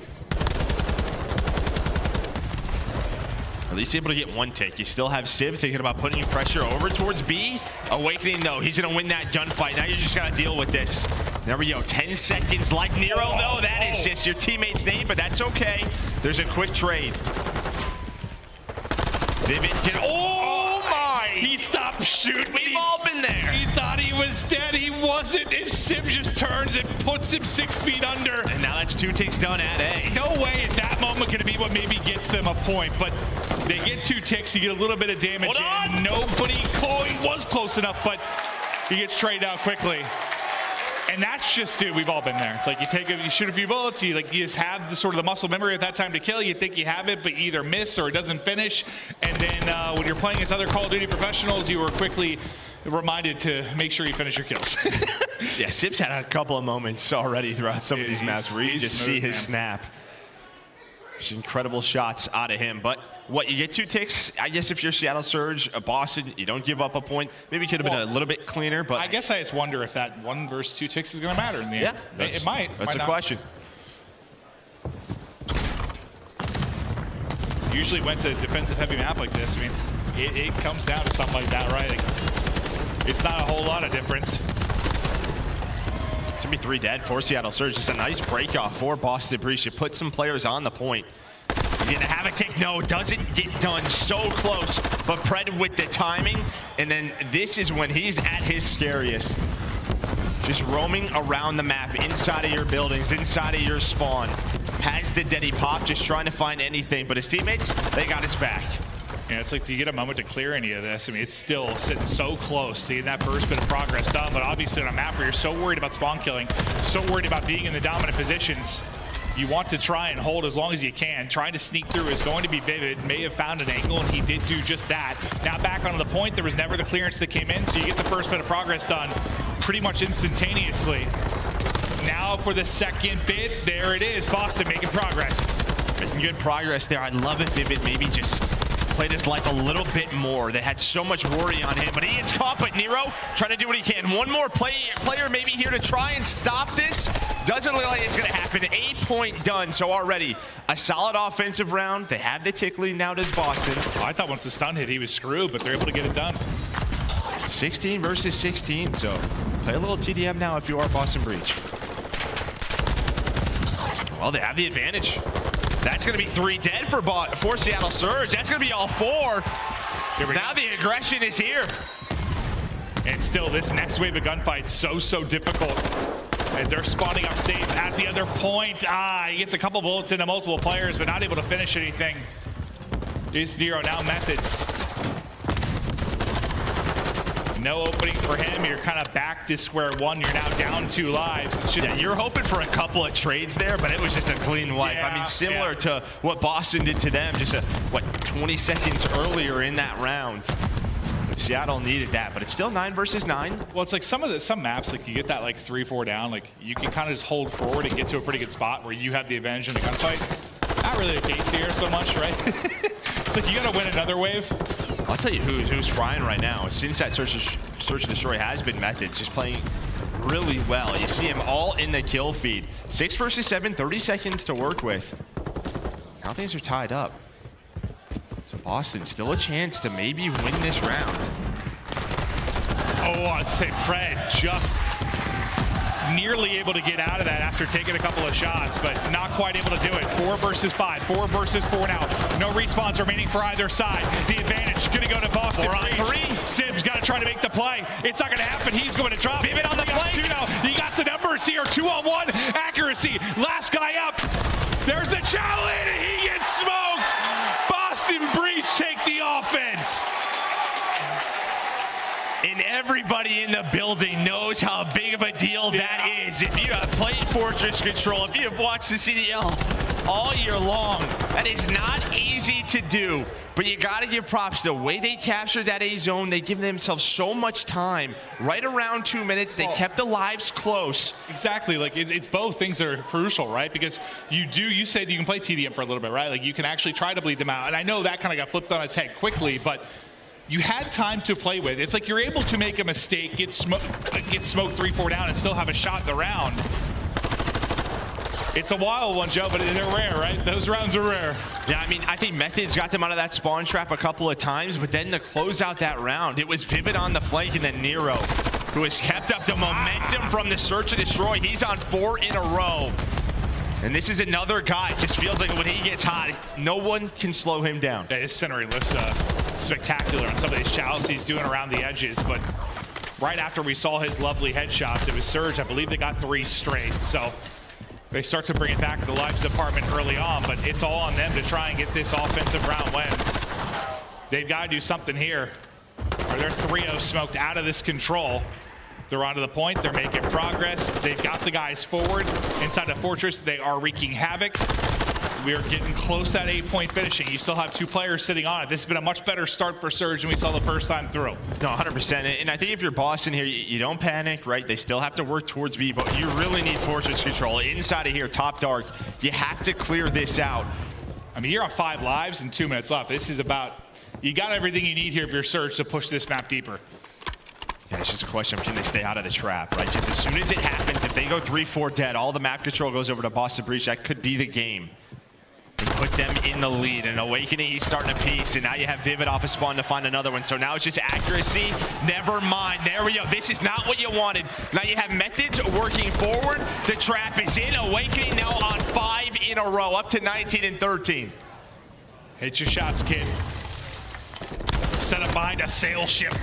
At least able to get 1 tick. You still have Civ thinking about putting pressure over towards B. Awakening, though, he's going to win that gunfight. Now you just got to deal with this. There we go. 10 seconds like Nero. No, that is just your teammate's name, but that's okay. There's a quick trade. Vivid can... Oh, my! He stopped shooting. We've all been there. He thought he was dead. He wasn't. His Civ just turns and puts him 6 feet under. And now that's 2 ticks done at A. No way is that moment going to be what maybe gets them a point, but they get 2 ticks. You get a little bit of damage in. Nobody was close enough, but he gets traded out quickly. And that's just, dude, we've all been there. Like, you shoot a few bullets, you just have the sort of the muscle memory at that time to kill. You think you have it, but you either miss or it doesn't finish. And then when you're playing against other Call of Duty professionals, you were quickly reminded to make sure you finish your kills. Yeah, Sip's had a couple of moments already throughout some of these maps where you just see his snap. Just incredible shots out of him. But what, you get 2 ticks? I guess if you're Seattle Surge, Boston, you don't give up a point. Maybe it could have been a little bit cleaner, but I guess I just wonder if that 1 versus 2 ticks is going to matter in the end. Yeah, it might. That's a question. Usually when it's a defensive heavy map like this, I mean, it comes down to something like that, right? Like, it's not a whole lot of difference. It's going to be 3 dead for Seattle Surge. Just a nice break off for Boston Breach. You put some players on the point. You're going to have a tick. No, doesn't get done. So close. But Pred with the timing. And then this is when he's at his scariest. Just roaming around the map, inside of your buildings, inside of your spawn. has the Deddy pop, just trying to find anything. But his teammates, they got his back. Yeah, it's like, do you get a moment to clear any of this? I mean, it's still sitting so close to getting that first bit of progress done, but obviously on a map where you're so worried about spawn killing, so worried about being in the dominant positions, you want to try and hold as long as you can. Trying to sneak through is going to be Vivid. May have found an angle, and he did do just that. Now back onto the point, there was never the clearance that came in, so you get the first bit of progress done pretty much instantaneously. Now for the second bit, there it is. Boston making progress. Making good progress there. I'd love if Vivid maybe just played his life a little bit more. They had so much worry on him, but he gets caught. But Nero trying to do what he can. One more player maybe here to try and stop this. Doesn't look like it's going to happen. 8-point done. So already a solid offensive round. They have the tick lead. Now does Boston. I thought once the stun hit, he was screwed, but they're able to get it done. 16 versus 16. So play a little TDM now if you are Boston Breach. Well, they have the advantage. That's going to be 3 dead for Seattle Surge. That's going to be all 4. Now the aggression is here. And still, this next wave of gunfights so difficult as they're spawning up safe at the other point. He gets a couple bullets into multiple players, but not able to finish anything. Is Nero now Methods. No opening for him. You're kind of back to square one. You're now down 2 lives. Yeah, you're hoping for a couple of trades there, but it was just a clean wipe. Yeah, I mean, similar to what Boston did to them just 20 seconds earlier in that round. But Seattle needed that, but it's still 9 versus 9. Well, it's like some maps, like you get that like 3-4 down, like you can kind of just hold forward and get to a pretty good spot where you have the advantage in the gunfight. Not really the case here so much, right? It's like you got to win another wave. I'll tell you who's frying right now. Since that search and destroy has been Methods, just playing really well. You see him all in the kill feed. 6 versus 7, 30 seconds to work with. Now things are tied up. So Boston still a chance to maybe win this round. Oh, I'd say Pred just nearly able to get out of that after taking a couple of shots, but not quite able to do it. 4 versus 5, 4 versus 4 now. No respawns remaining for either side. The advantage going to go to Boston. 4 on 3. Sim's got to try to make the play. It's not going to happen. He's going to drop. Vivid on the flank. You got the numbers here. 2-on-1 accuracy. Last guy up. There's the challenge, and he gets smoked. Boston Breach take the offense. And everybody in the building knows how big of a deal that is. If you have played Fortress Control, if you have watched the CDL all year long, that is not easy to do. But you got to give props to the way they captured that A zone. They give themselves so much time. Right around 2 minutes, they kept the lives close. Exactly. Like it's both things that are crucial, right? Because you said you can play TDM for a little bit, right? Like you can actually try to bleed them out. And I know that kind of got flipped on its head quickly, but you had time to play with. It's like you're able to make a mistake, get smoked 3-4 down, and still have a shot in the round. It's a wild one, Joe, but they're rare, right? Those rounds are rare. Yeah, I mean, I think Methods got them out of that spawn trap a couple of times, but then to close out that round, it was Vivid on the flank and then Nero, who has kept up the momentum from the search and destroy. He's on 4 in a row. And this is another guy. It just feels like when he gets hot, no one can slow him down. Yeah, his centering looks spectacular on some of these shouts he's doing around the edges, but right after we saw his lovely headshots, it was Surge. I believe they got 3 straight, so they start to bring it back to the lives department early on, but it's all on them to try and get this offensive round win. They've got to do something here, or they're 3-0 smoked out of this control. They're onto the point. They're making progress. They've got the guys forward inside the fortress. They are wreaking havoc. We are getting close to that 8-point finishing. You still have 2 players sitting on it. This has been a much better start for Surge than we saw the first time through. No, 100%. And I think if you're Boston here, you don't panic, right? They still have to work towards B, but you really need Fortress Control. Inside of here, top dark, you have to clear this out. I mean, you're on 5 lives and 2 minutes left. This is about, you got everything you need here if you're Surge to push this map deeper. Yeah, it's just a question of can they stay out of the trap, right? Just as soon as it happens, if they go 3-4 dead, all the map control goes over to Boston Breach. That could be the game. And put them in the lead. And Awakening, he's starting a piece. And now you have Vivid off a spawn to find another one. So now it's just accuracy. Never mind. There we go. This is not what you wanted. Now you have Methods working forward. The trap is in. Awakening now on 5 in a row, up to 19 and 13. Hit your shots, kid. Set up behind a sail ship.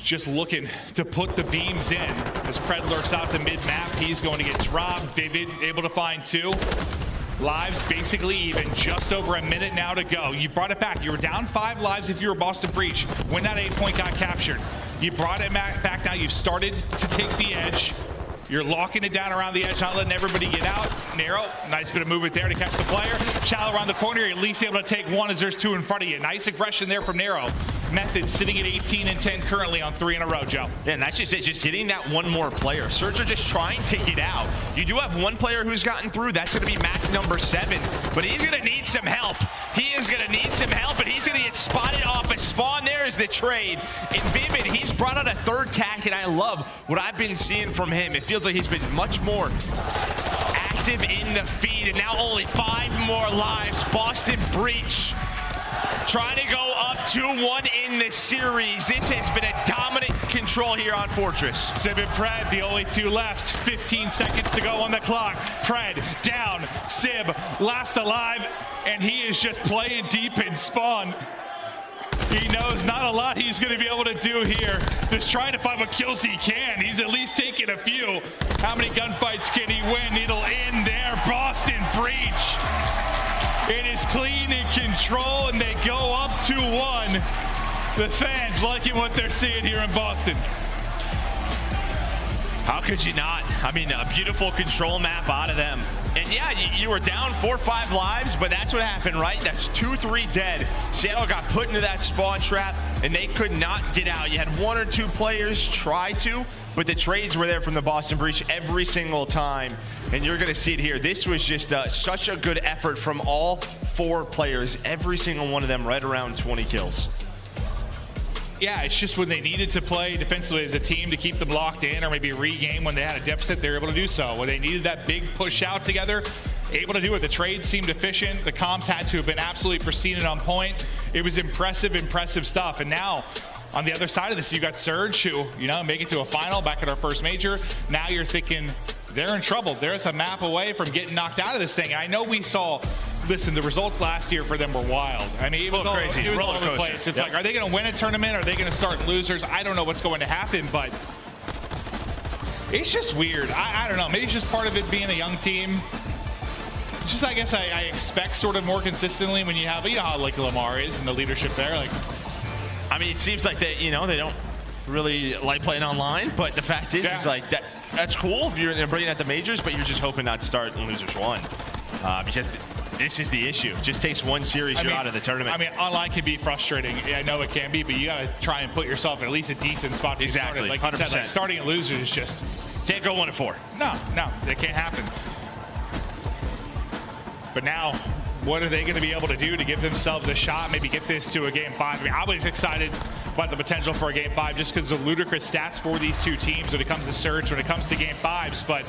just looking to put the beams in. As Pred lurks out to mid-map, he's going to get dropped. Vivid able to find 2 lives, basically even. Just over a minute now to go. You brought it back. You were down 5 lives if you were Boston Breach when that 8-point got captured. You brought it back now. You've started to take the edge. You're locking it down around the edge, not letting everybody get out. Nero, nice bit of movement there to catch the player. Shallow around the corner, you're at least able to take 1 as there's 2 in front of you. Nice aggression there from Nero. Method sitting at 18 and 10 currently on 3 in a row, Joe. Yeah, and that's just it, just getting that one more player. Surge are just trying to get out. You do have one player who's gotten through. That's going to be Mac number 7, but he's going to need some help. He is going to need some help, and he's going to get spotted off a spawn. There is the trade. And Vivid, he's brought out a 3rd tack, and I love what I've been seeing from him. It feels like he's been much more active in the feed, and now only 5 more lives. Boston Breach trying to go up 2-1 in the series. This has been a dominant control here on Fortress. Sib and Pred, the only 2 left. 15 seconds to go on the clock. Pred down, Sib last alive, and he is just playing deep in spawn. He knows not a lot he's going to be able to do here. Just trying to find what kills he can. He's at least taking a few. How many gunfights can he win? It'll end there. Boston Breach. It is clean in control, and they go up 2-1. The fans liking what they're seeing here in Boston. How could you not? I mean, a beautiful control map out of them. And yeah, you were down 4 or 5 lives, but that's what happened, right? That's 2-3 dead. Seattle got put into that spawn trap, and they could not get out. You had 1 or 2 players try to, but the trades were there from the Boston Breach every single time. And you're going to see it here. This was just such a good effort from all 4 players. Every single one of them right around 20 kills. Yeah, it's just when they needed to play defensively as a team to keep them locked in or maybe regain when they had a deficit, they were able to do so. When they needed that big push out together, able to do it. The trades seemed efficient. The comms had to have been absolutely pristine and on point. It was impressive stuff. And now, on the other side of this, you got Surge, who, make it to a final back at our first major. Now you're thinking they're in trouble. There's a map away from getting knocked out of this thing. I know we saw, listen, the results last year for them were wild. I mean, it was all crazy. It was all over the place. It's like, are they going to win a tournament? Are they going to start losers? I don't know what's going to happen, but it's just weird. I don't know. Maybe it's just part of it being a young team. Just, I guess I expect sort of more consistently when you have, how like Lamar is and the leadership there. Like, I mean, it seems like they don't really like playing online, but the fact is, it's like that's cool if you're bringing at the majors, but you're just hoping not to start in losers 1 because this is the issue. It just takes 1 series, you're out of the tournament. I mean, online can be frustrating. I know it can be, but you got to try and put yourself in at least a decent spot. To exactly, like 100%. you said, like starting at losers is just can't go 1-4. No, it can't happen. But now, what are they going to be able to do to give themselves a shot? Maybe get this to a game 5. I mean, I was excited about the potential for a game 5 just because of the ludicrous stats for these 2 teams when it comes to Surge, when it comes to game 5s. But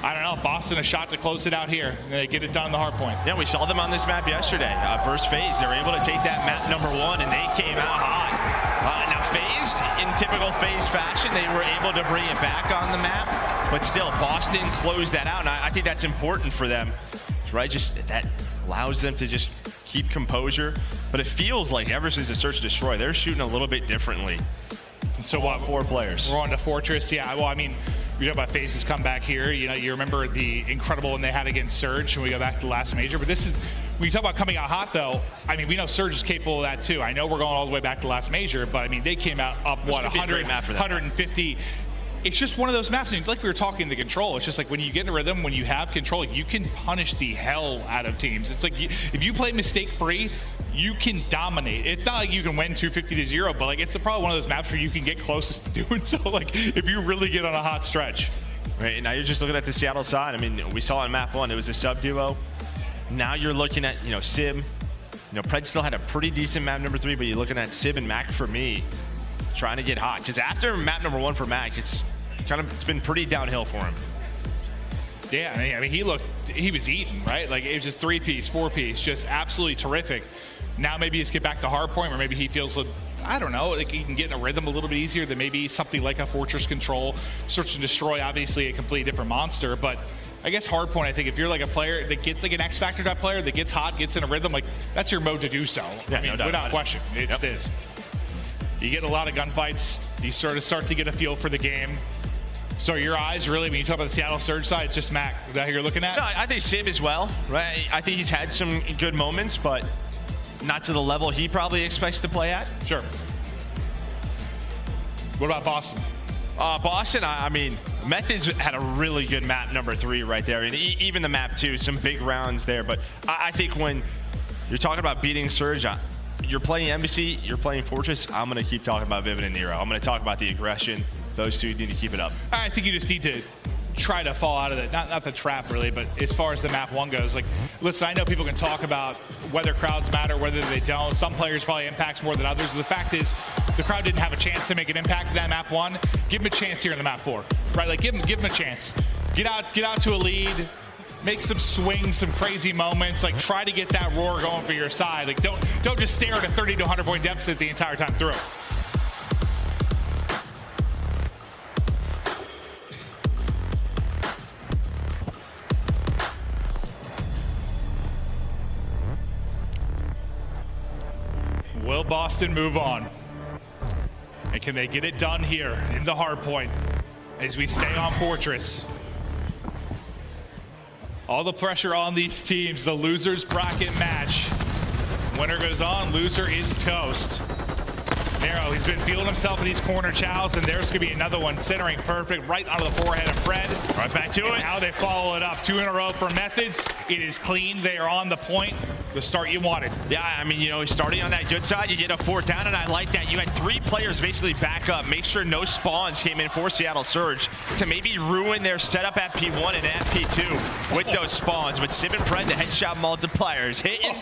I don't know, Boston a shot to close it out here. They get it done the hard point. Yeah, we saw them on this map yesterday. First phase, they were able to take that map number 1, and they came out hot. Now, FaZe, in typical FaZe fashion, they were able to bring it back on the map, but still, Boston closed that out, and I think that's important for them, right? Just that allows them to just keep composure, but it feels like ever since the Search and Destroy, they're shooting a little bit differently. So what? 4 players. We're on to Fortress. Yeah, well, I mean, we talk about FaZe's comeback here. You remember the incredible one they had against Surge when we go back to the last major. But this is, when you talk about coming out hot, though, I mean, we know Surge is capable of that, too. I know we're going all the way back to the last major, but, I mean, they came out up, 100, 150. It's just one of those maps, and like we were talking to Control, it's just like when you get in a rhythm, when you have control, you can punish the hell out of teams. It's like if you play mistake-free, you can dominate. It's not like you can win 250-0, but like it's probably one of those maps where you can get closest to doing so, like if you really get on a hot stretch. Right, now you're just looking at the Seattle side. I mean, we saw in map 1, it was a sub-duo. Now you're looking at, Sib. Pred still had a pretty decent map number 3, but you're looking at Sib and Mac for me, trying to get hot. Because after map number 1 for Mac, it's been pretty downhill for him. Yeah, I mean, he was eating, right? Like it was just 3-piece, 4-piece, just absolutely terrific. Now maybe he's get back to hard point where maybe he feels, I don't know, like he can get in a rhythm a little bit easier than maybe something like a Fortress Control. Search and Destroy, obviously a completely different monster, but I guess hard point, I think if you're like a player that gets like an X Factor type player that gets hot, gets in a rhythm, like that's your mode to do so. Yeah, I mean, no doubt without question, it just is. You get a lot of gunfights. You sort of start to get a feel for the game. So your eyes really, when you talk about the Seattle Surge side, it's just Mac. Is that who you're looking at? No, I think Civ as well, right? I think he's had some good moments, but not to the level he probably expects to play at. Sure. What about Boston? Boston, I mean, Methods had a really good map number 3 right there. And even the map 2, some big rounds there. But I think when you're talking about beating Surge, you're playing Embassy, you're playing Fortress, I'm going to keep talking about Vivid and Nero. I'm going to talk about the aggression. Those two need to keep it up. I think you just need to try to fall out of it. Not the trap, really, but as far as the map 1 goes, like, listen, I know people can talk about whether crowds matter, whether they don't. Some players probably impacts more than others. The fact is, the crowd didn't have a chance to make an impact in that map 1. Give them a chance here in the map 4, right? Like, give them a chance. Get out to a lead. Make some swings, some crazy moments. Like, try to get that roar going for your side. Like, don't just stare at a 30 to 100 point deficit the entire time through. Will Boston move on? And can they get it done here in the hard point as we stay on Fortress? All the pressure on these teams, the losers bracket match. Winner goes on, loser is toast. Nero, he's been feeling himself in these corner chows, and there's gonna be another one centering perfect right onto the forehead of Fred. Right back to it. How they follow it up, 2 in a row for Methods. It is clean, they are on the point. The start you wanted. Yeah, I mean, you know, starting on that good side, you get a 4th down, and I like that. You had 3 players basically back up, make sure no spawns came in for Seattle Surge to maybe ruin their setup at P1 and at P2 with those spawns. But Civ and Fred, the headshot multipliers hitting.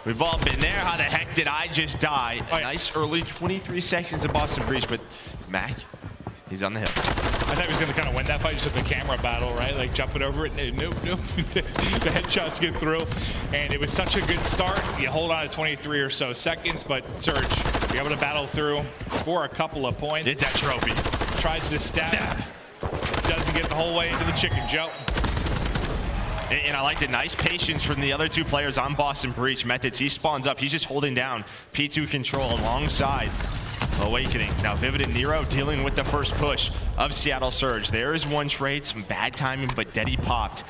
We've all been there. How the heck did I just die? A nice early 23 seconds of Boston Breach, but Mac, he's on the hill. I thought he was going to kind of win that fight just with the camera battle, right? Like jumping over it. Nope. The headshots get through. And it was such a good start. You hold on to 23 or so seconds, but Surge, be able to battle through for a couple of points. Get that trophy. Tries to stab. Doesn't get the whole way into the chicken, Joe. And I like the nice patience from the other 2 players on Boston Breach. Methods, he spawns up. He's just holding down P2 control alongside Awakening. Now Vivid and Nero dealing with the first push of Seattle Surge. There is one trade, some bad timing, but Deddy popped.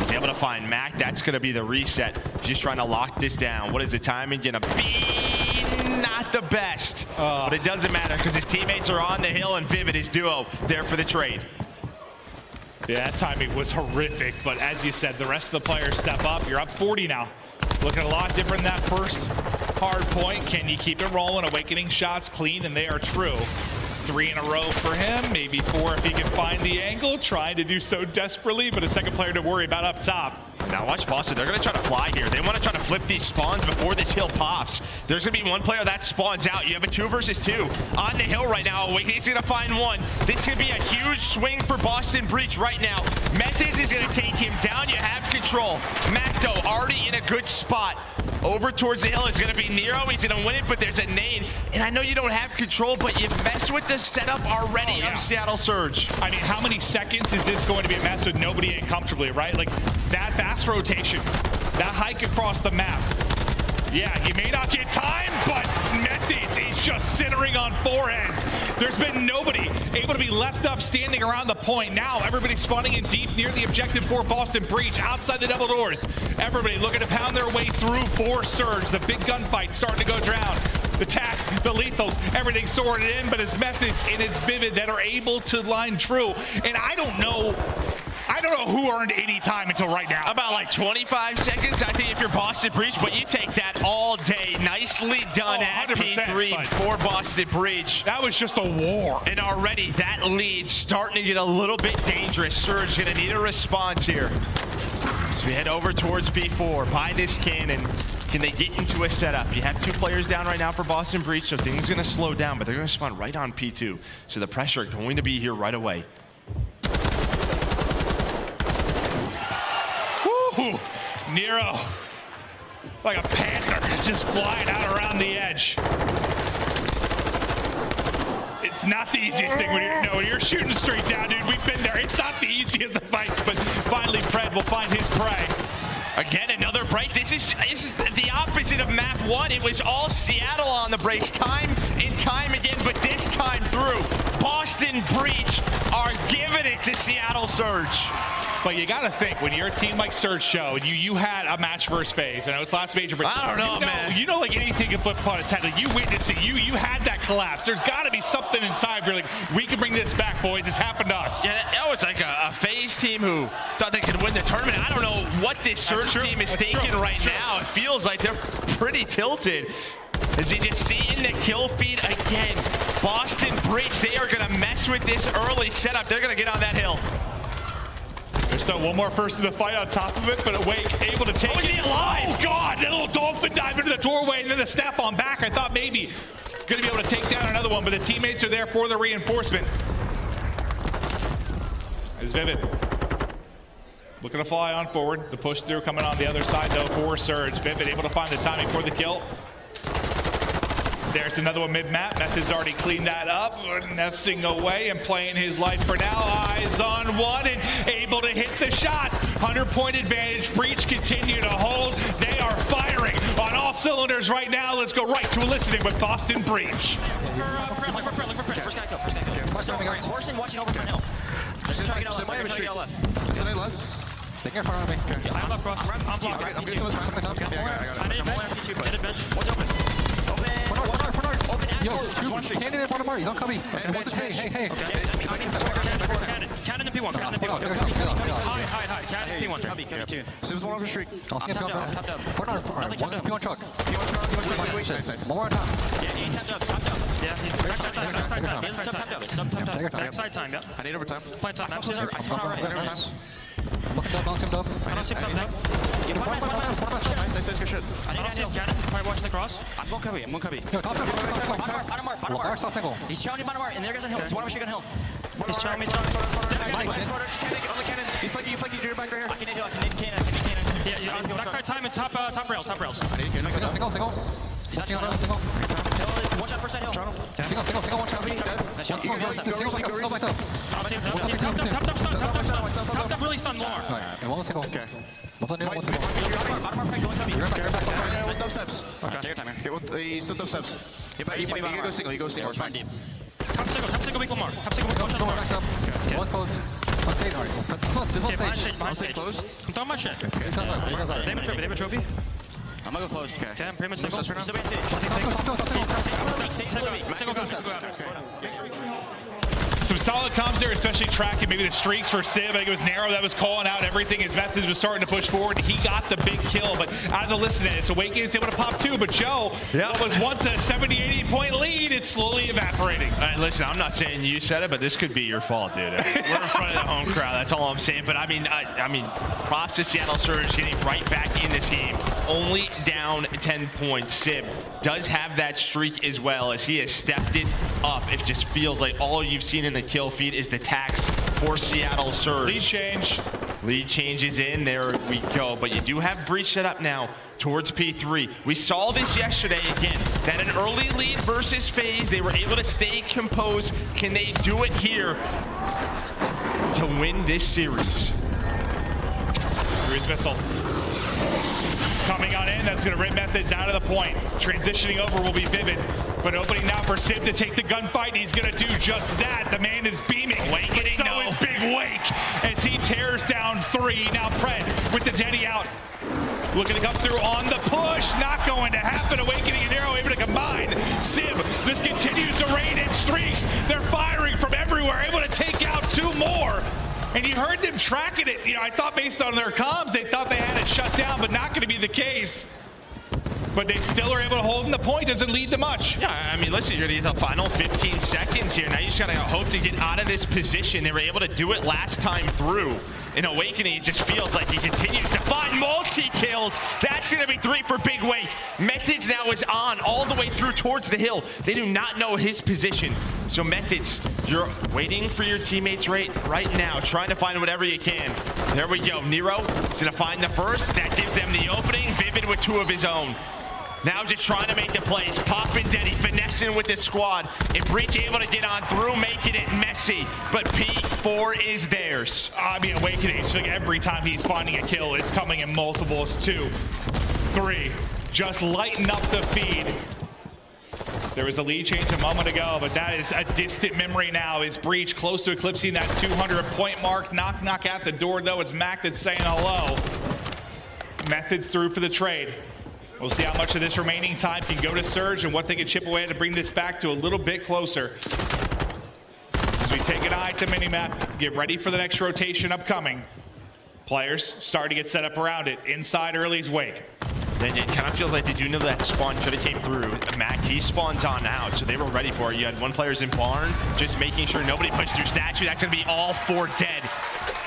He's able to find Mac. That's going to be the reset. He's just trying to lock this down. What is the timing going to be? Not the best. But it doesn't matter because his teammates are on the hill and Vivid, his duo, there for the trade. Yeah, that timing was horrific, but as you said, the rest of the players step up. You're up 40 now. Looking a lot different than that first hard point. Can you keep it rolling? Awakening shots clean, and they are true. 3 in a row for him, maybe 4 if he can find the angle. Trying to do so desperately, but a second player to worry about up top. Now watch Boston, they're gonna try to fly here. They wanna try to flip these spawns before this hill pops. There's gonna be one player that spawns out. You have a 2 versus 2 on the hill right now. Awakening's gonna find one. This could be a huge swing for Boston Breach right now. Methods is gonna take him down. You have control. Macdo already in a good spot. Over towards the hill is gonna be Nero. He's gonna win it, but there's a nade. And I know you don't have control, but you messed with the setup already of Seattle Surge. I mean, how many seconds is this going to be a mess with nobody in comfortably, right? Like, that fast rotation, that hike across the map. Yeah, you may not get time, but Methods is just centering on foreheads. There's been nobody able to be left up standing around the point. Now everybody's spawning in deep near the objective for Boston Breach, outside the double doors. Everybody looking to pound their way through for Surge. The big gunfight starting to go down. The tax, the lethals, everything sorted in, but it's Methods and it's Vivid that are able to line true. And I don't know who earned any time until right now. About like 25 seconds, I think, if you're Boston Breach, but you take that all day. Nicely done at P3 for Boston Breach. That was just a war. And already that lead starting to get a little bit dangerous. Surge gonna need a response here. So we head over towards P4. By this cannon, can they get into a setup? You have 2 players down right now for Boston Breach, so things gonna slow down, but they're gonna spawn right on P2. So the pressure going to be here right away. Woo! Nero, like a panther, just flying out around the edge. It's not the easiest thing when you're shooting straight down, dude. We've been there. It's not the easiest of fights, but finally Fred will find his prey. Again, another break. This is the opposite of map 1. It was all Seattle on the breaks time and time again, but this time through, Boston Breach are giving it to Seattle Surge. But you got to think, when you're a team like Surge Show, and you had a match versus phase, I know it's last major, but I don't know, man. You know, like anything can flip upon its head. Like, you witnessed it. You had that collapse. There's got to be something inside where you're like, we can bring this back, boys. It's happened to us. Yeah, that was like a phase team who thought they could win the tournament. I don't know what this Surge team is thinking right now. It feels like they're pretty tilted. As you just see in the kill feed again, Boston Breach, they are going to mess with this early setup. They're going to get on that hill. There's still one more first in the fight on top of it, but Awake able to take it. He alive? Oh, God, that little dolphin dive into the doorway and then the snap on back. I thought maybe going to be able to take down another one, but the teammates are there for the reinforcement. As Vivid looking to fly on forward. The push through coming on the other side, though, for Surge. Vivid able to find the timing for the kill. There's another one mid-map. Method's already cleaned that up. Nesting away and playing his life for now. Eyes on one and able to hit the shots. 100-point advantage. Breach continue to hold. They are firing on all cylinders right now. Let's go right to a listening with Boston Breach. Look for Fred. First guy go. Horson watching over front hill. Just try to get out left. Somebody left. They can front of me. I'm left cross. I'm blocked. I'm getting something up. I need a bench. What's open? Yo, Cannon in front of Murray. He's on Cubby. Hey. Cannon and P1. Hide. Cannon and P1. Cubby 2. Sims one over street. I'll see him Top down. One P1 truck. Nice. One more time. Yeah, he tapped up. Yeah, backside time. He's sub-tapped up. Backside time, yeah. I need overtime. Play time. I'm looking up, don't dub. I don't see him up. Nice, good shit. I don't see him. Cannon. Probably watching the cross. I'm going Cubby. Yo, top Bottom mark. stop single. He's challenging bottom mark, and there goes on hill. He's one of us on hill. He's challenging me. On the cannon. He's flanking you back right here. I can need cannon. Yeah, backside time and top rails. Single. He's not single. One shot first side hill. Single, one shot. Single back up. He's topped up, really stunned Lamar. Alright, and one single. Okay. One single. Bottom mark, going Cubby. You're back. One dub steps. Okay. Take your time here. He's still dub steps. He go single. It's fine. Deep. Top single, weak Lamar. Back up. One's close. Let's say, alright. Let's Behind stage. I'm throwing my shit. They They have a trophy. I'm gonna go close. Okay, pretty much single. He's still being Some solid comms there, especially tracking maybe the streaks for Civ. I think it was Narrow that was calling out everything. His methods was starting to push forward. He got the big kill, but out of the listening, it's Awakening's able to pop two. But Joe, what was once a 70, 80-point lead, it's slowly evaporating. All right, listen, I'm not saying you said it, but this could be your fault, dude. We're in front of the home crowd. That's all I'm saying. But I mean, props to Seattle Surge getting right back in this game. Only down 10 points. Civ does have that streak as well, as he has stepped it up. It just feels like all you've seen in the kill feed is the tax for Seattle Surge. Lead changes in. There we go. But you do have Breach set up now towards P3. We saw this yesterday again, that an early lead versus FaZe, they were able to stay composed. Can they do it here to win this series? Cruise missile. Coming on in, that's going to rip Methods out of the point. Transitioning over will be Vivid, but opening now for Civ to take the gunfight. He's going to do just that. The man is beaming. Awakening, so is Big Wake as he tears down three. Now Pred with the Teddy out. Looking to come through on the push. Not going to happen. Awakening and Narrow able to combine. Civ, this continues to rain in streaks. They're firing from everywhere, able to take out two more. And you heard them tracking it. You know, I thought based on their comms, they thought they had it shut down, but not going to be the case. But they still are able to hold in the point. Doesn't lead to much. Yeah, I mean, listen, you're going to get the final 15 seconds here. Now you just got to hope to get out of this position. They were able to do it last time through. In Awakening, it just feels like he continues to find multi-kills. That's going to be 3 for Big Wake. Methods now is on all the way through towards the hill. They do not know his position. So Methods, you're waiting for your teammates right now, trying to find whatever you can. There we go. Nero is going to find the first. That gives them the opening. Vivid with 2 of his own. Now just trying to make the plays. Pop and Denny finessing with the squad. And Breach able to get on through, making it messy. But P4 is theirs. I mean, Awakening, so every time he's finding a kill, it's coming in multiples. 2, 3. Just lighten up the feed. There was a lead change a moment ago, but that is a distant memory now. Is Breach close to eclipsing that 200-point mark? Knock, knock at the door, though. It's Mac that's saying hello. Methods through for the trade. We'll see how much of this remaining time can go to Surge and what they can chip away to bring this back to a little bit closer. As we take an eye at the minimap, get ready for the next rotation upcoming. Players starting to get set up around it. Inside Early's Wake. Then it kind of feels like they do know that spawn could have came through. Mac, he spawns on out, so they were ready for it. You had one player's in barn, just making sure nobody pushed through statue. That's going to be all 4 dead.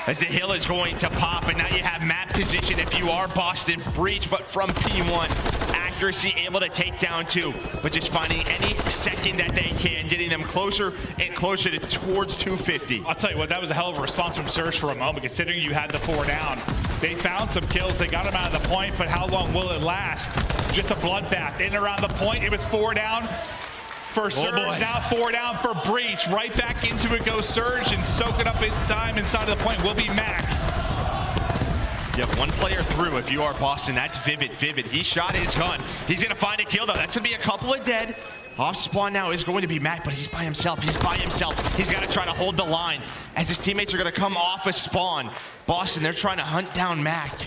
As the hill is going to pop, and now you have map position if you are Boston. Breach, but from P1. Accuracy able to take down 2, but just finding any second that they can, getting them closer and closer to towards 250. I'll tell you what, that was a hell of a response from Surge for a moment, considering you had the 4 down. They found some kills, they got them out of the point, but how long will it last? Just a bloodbath. In and around the point, it was 4 down. For Surge, now 4 down for Breach. Right back into it goes Surge, and soaking up in time inside of the point will be Mac. You have one player through if you are Boston. That's Vivid. Vivid, he shot his gun. He's going to find a kill, though. That's going to be a couple of dead. Off spawn now is going to be Mac, but he's by himself. He's by himself. He's got to try to hold the line as his teammates are going to come off a spawn. Boston, they're trying to hunt down Mac.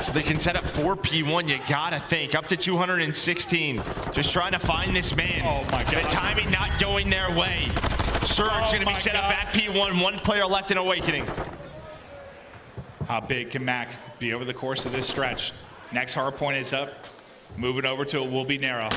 So they can set up 4 P1, you gotta think. Up to 216. Just trying to find this man. Oh my God. The timing not going their way. Surge gonna be set up at P1. 1 player left in Awakening. How big can Mac be over the course of this stretch? Next hard point is up. Moving over to it will be narrow.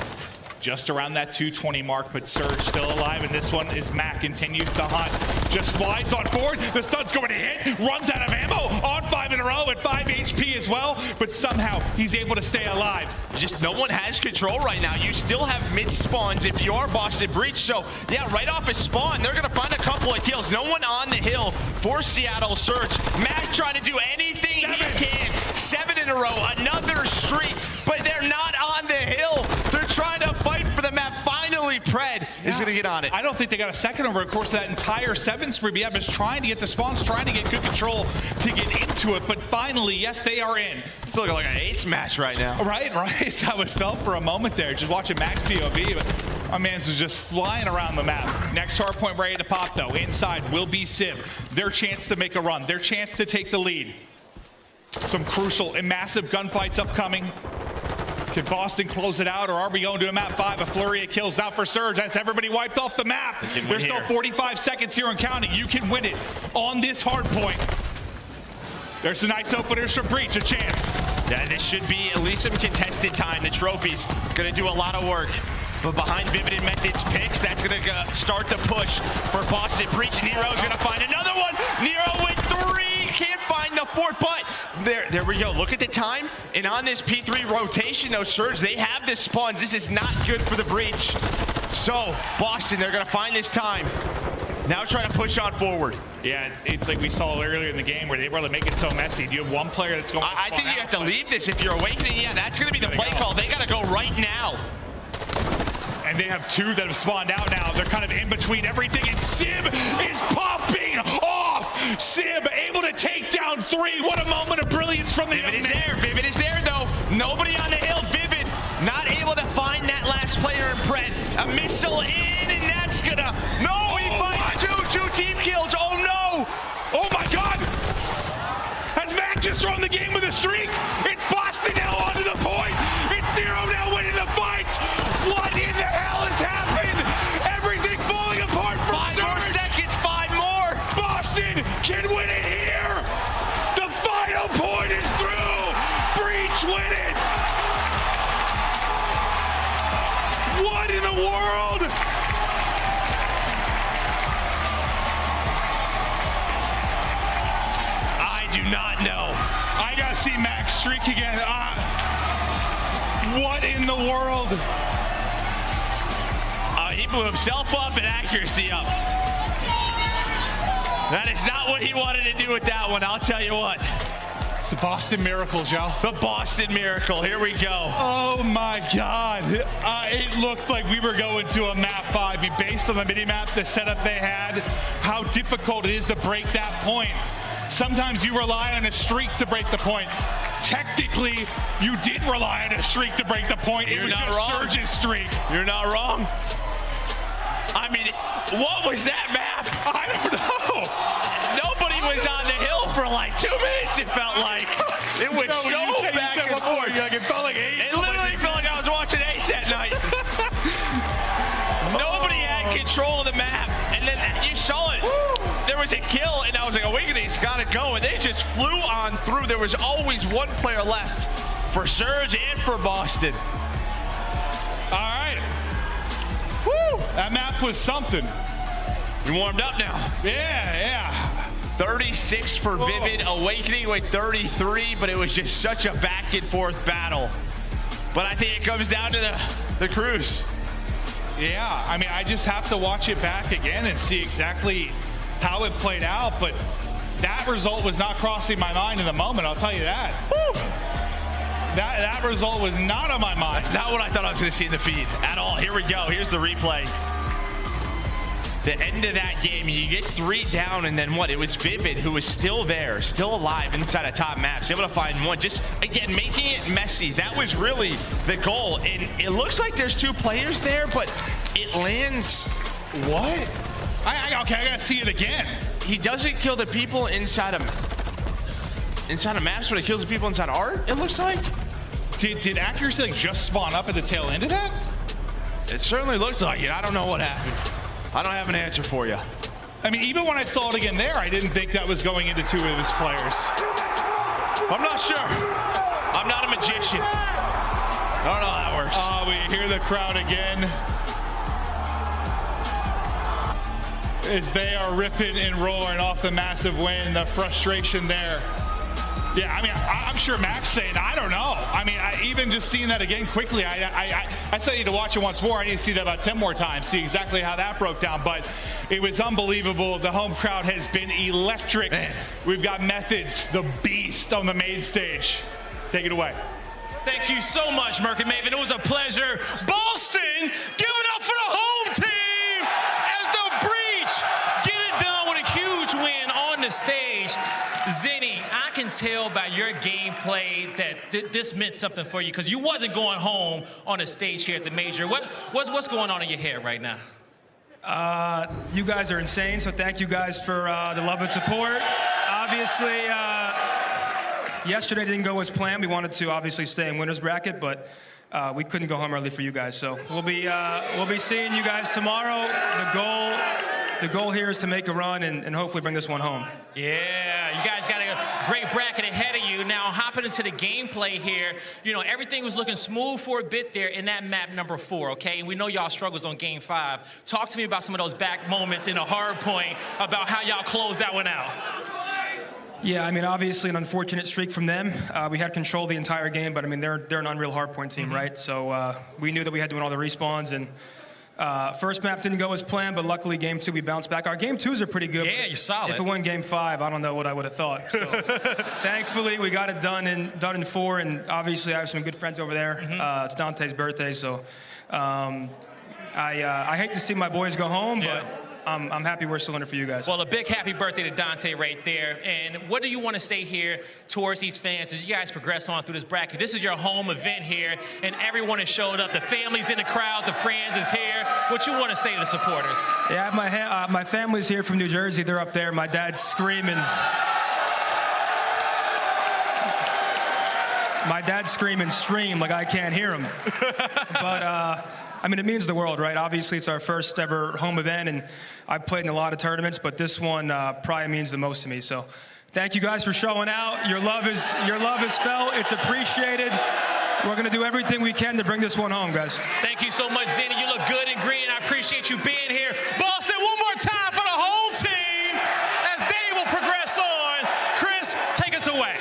Just around that 220 mark, but Surge still alive, and this one is Mac, continues to hunt. Just flies on forward, the stun's going to hit, runs out of ammo, on 5 in a row at 5 HP as well, but somehow he's able to stay alive. Just no one has control right now. You still have mid spawns if you are Boston Breach, so yeah, right off his spawn, they're gonna find a couple of kills. No one on the hill for Seattle Surge. Mac trying to do anything he can. 7 in a row, another streak, but they're not on the hill. They're trying to fight for the map. Finally, Pred is going to get on it. I don't think they got a second over the course of that entire 7 spree. But yeah, just trying to get the spawns, trying to get good control to get into it. But finally, yes, they are in. It's looking like an 8s match right now. Right. That's how it felt for a moment there. Just watching Max POV. But my man's was just flying around the map. Next hard point ready to pop, though. Inside will be Civ. Their chance to make a run. Their chance to take the lead. Some crucial and massive gunfights upcoming. Can Boston close it out, or are we going to a map 5? A flurry of kills now for Surge. That's everybody wiped off the map. There's still 45 seconds here and counting. You can win it on this hard point. There's a nice openers from Breach, a chance. Yeah, this should be at least some contested time. The trophy's going to do a lot of work. But behind Vivid and Methods picks, that's going to start the push for Boston Breach. Nero's going to find another one. Nero with 3. Can't find the 4th, but there we go. Look at the time. And on this P3 rotation, though, Surge, they have the spawns. This is not good for the Breach. So, Boston, they're going to find this time. Now trying to push on forward. Yeah, it's like we saw earlier in the game where they were able to make it so messy. Do you have one player that's going to I think you have to leave this if you're Awakening. Yeah, that's going to be the play call. They got to go right now. And they have 2 that have spawned out now. They're kind of in between everything, and Sib is popping off. Sib able to take down 3. What a moment of brilliance from the Vivid is there. Vivid is there, though. Nobody on the hill. Vivid not able to find that last player in Pred. A missile in, and that's gonna... No, he finds 2 team kills. Oh, no. Oh, my God. Has Mac just thrown the game with a streak? It's Boston now onto the point. It's Nero now winning the fights. What in the hell has happened? Everything falling apart for 5 more seconds, 5 more. Boston can win it here. The final point is through. Breach win it. What in the world? I do not know. I gotta see Max streak again. What in the world? He blew himself up and accuracy up. That is not what he wanted to do with that one, I'll tell you what. It's the Boston Miracle, Joe. The Boston Miracle. Here we go. Oh my God. It looked like we were going to a map 5. Based on the mini-map, the setup they had, how difficult it is to break that point. Sometimes you rely on a streak to break the point. Technically, you did rely on a streak to break the point. It was just Surge's streak. You're not wrong. I mean, what was that map? I don't know. Nobody was on the hill for like 2 minutes, it felt like. It was so back and forth. It felt like 8. It literally felt like I was watching Ace at night. Nobody had control of the map. And then you saw it. There was a kill, and I was like, Awakening's got to go. And they just flew on through. There was always one player left for Surge and for Boston. All right. Woo! That map was something. You warmed up now. Yeah. 36 for Vivid, Awakening with 33, but it was just such a back and forth battle. But I think it comes down to the crews. Yeah, I mean, I just have to watch it back again and see exactly how it played out, but that result was not crossing my mind in the moment, I'll tell you that. Woo! That result was not on my mind. That's not what I thought I was going to see in the feed at all. Here we go. Here's the replay. The end of that game, you get 3 down, and then what? It was Vivid who was still there, still alive inside of top maps, able to find one. Just, again, making it messy. That was really the goal. And it looks like there's 2 players there, but it lands. What? Okay, I gotta see it again. He doesn't kill the people inside of maps, but he kills the people inside art, it looks like. Did accuracy like just spawn up at the tail end of that? It certainly looked like it. I don't know what happened. I don't have an answer for you. I mean, even when I saw it again there, I didn't think that was going into 2 of his players. I'm not sure. I'm not a magician. I don't know how that works. Oh, we hear the crowd again. As they are ripping and roaring off the massive win, the frustration there. Yeah, I mean, I'm sure Max saying, I don't know. I mean, even just seeing that again quickly, I still need to watch it once more. I need to see that about 10 more times, see exactly how that broke down. But it was unbelievable. The home crowd has been electric. Man. We've got Methods, the beast, on the main stage. Take it away. Thank you so much, Merc and Maven. It was a pleasure. Boston, give it up for the home team as the Breach get it done with a huge win on the stage. Zenny, I can tell by your gameplay that this meant something for you because you wasn't going home on a stage here at the major. What's going on in your head right now? You guys are insane, so thank you guys for the love and support. Obviously, yesterday didn't go as planned. We wanted to obviously stay in winner's bracket, but we couldn't go home early for you guys. So we'll be seeing you guys tomorrow. The goal here is to make a run and hopefully bring this one home. Yeah, you guys got a great bracket ahead of you. Now, hopping into the gameplay here, you know, everything was looking smooth for a bit there in that map number 4, okay? And we know y'all struggles on game 5. Talk to me about some of those back moments in a hard point, about how y'all closed that one out. Yeah, I mean, obviously an unfortunate streak from them. We had control the entire game, but I mean, they're an unreal hardpoint team, right? So we knew that we had to win all the respawns, and first map didn't go as planned, but luckily game 2 we bounced back. Our game 2s are pretty good. Yeah, you're solid. If it won game 5, I don't know what I would have thought. So thankfully we got it done in 4, and obviously I have some good friends over there. It's Dante's birthday, so I hate to see my boys go home, but I'm happy we're still in it for you guys. Well, a big happy birthday to Dante right there. And what do you want to say here towards these fans as you guys progress on through this bracket? This is your home event here, and everyone has showed up. The family's in the crowd. The friends is here. What you want to say to the supporters? Yeah, my family's here from New Jersey. They're up there. My dad's screaming. My dad's screaming stream like I can't hear him. But I mean, it means the world, right? Obviously, it's our first ever home event, and I've played in a lot of tournaments, but this one probably means the most to me. So thank you guys for showing out. Your love is felt. It's appreciated. We're going to do everything we can to bring this one home, guys. Thank you so much, Zenny. You look good in green. I appreciate you being here. Boston, one more time for the whole team as they will progress on. Chris, take us away.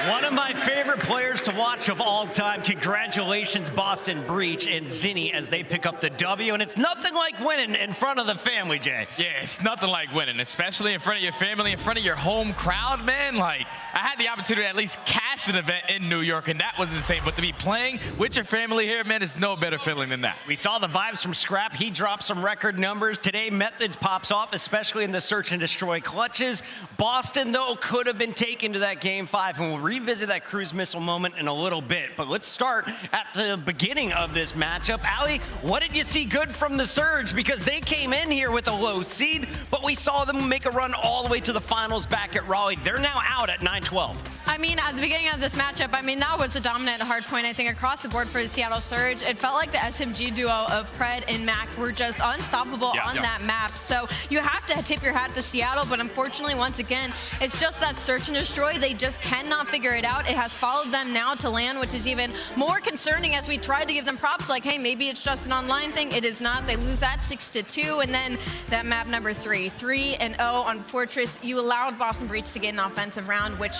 One of my favorite favorite players to watch of all time. Congratulations, Boston Breach and Zinni, as they pick up the W. And it's nothing like winning in front of the family, Jay. Yeah, it's nothing like winning, especially in front of your family, in front of your home crowd, man. Like, I had the opportunity to at least cast an event in New York, and that was insane. But to be playing with your family here, man, is no better feeling than that. We saw the vibes from Scrap. He dropped some record numbers. Today, Methods pops off, especially in the search and destroy clutches. Boston, though, could have been taken to that Game 5, and we'll revisit that cruise missile moment in a little bit. But let's start at the beginning of this matchup. Ali, what did you see good from the Surge? Because they came in here with a low seed, but we saw them make a run all the way to the finals back at Raleigh. They're now out at 9-12. I mean, at the beginning of this matchup, I mean, that was a dominant hard point, I think, across the board for the Seattle Surge. It felt like the SMG duo of Pred and Mac were just unstoppable on that map. So you have to tip your hat to Seattle, but unfortunately, once again, it's just that search and destroy. They just cannot figure it out. It has followed them now to LAN, which is even more concerning as we tried to give them props like, hey, maybe it's just an online thing. It is not. They lose that 6-2, and then that map number 3-0 on Fortress. You allowed Boston Breach to get an offensive round, which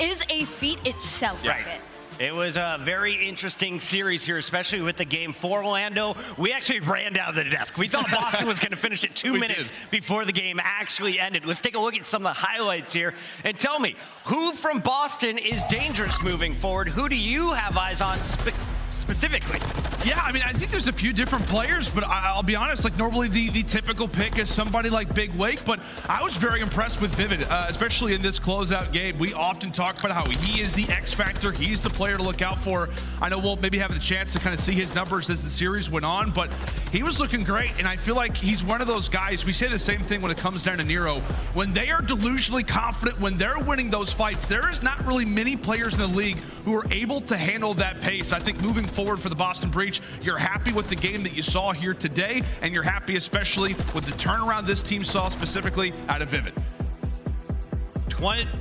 is a feat itself. Right. It was a very interesting series here, especially with the Game 4, Lando. We actually ran down to the desk. We thought Boston was going to finish it 2 minutes before the game actually ended. Let's take a look at some of the highlights here. And tell me, who from Boston is dangerous moving forward? Who do you have eyes on specifically? Yeah, I mean, I think there's a few different players, but I'll be honest, like normally the typical pick is somebody like Big Wake, but I was very impressed with Vivid, especially in this closeout game. We often talk about how he is the X factor. He's the player to look out for. I know we'll maybe have the chance to kind of see his numbers as the series went on, but he was looking great, and I feel like he's one of those guys. We say the same thing when it comes down to Nero. When they are delusionally confident, when they're winning those fights, there is not really many players in the league who are able to handle that pace. I think moving forward for the Boston Breach, you're happy with the game that you saw here today, and you're happy especially with the turnaround this team saw specifically out of Vivid.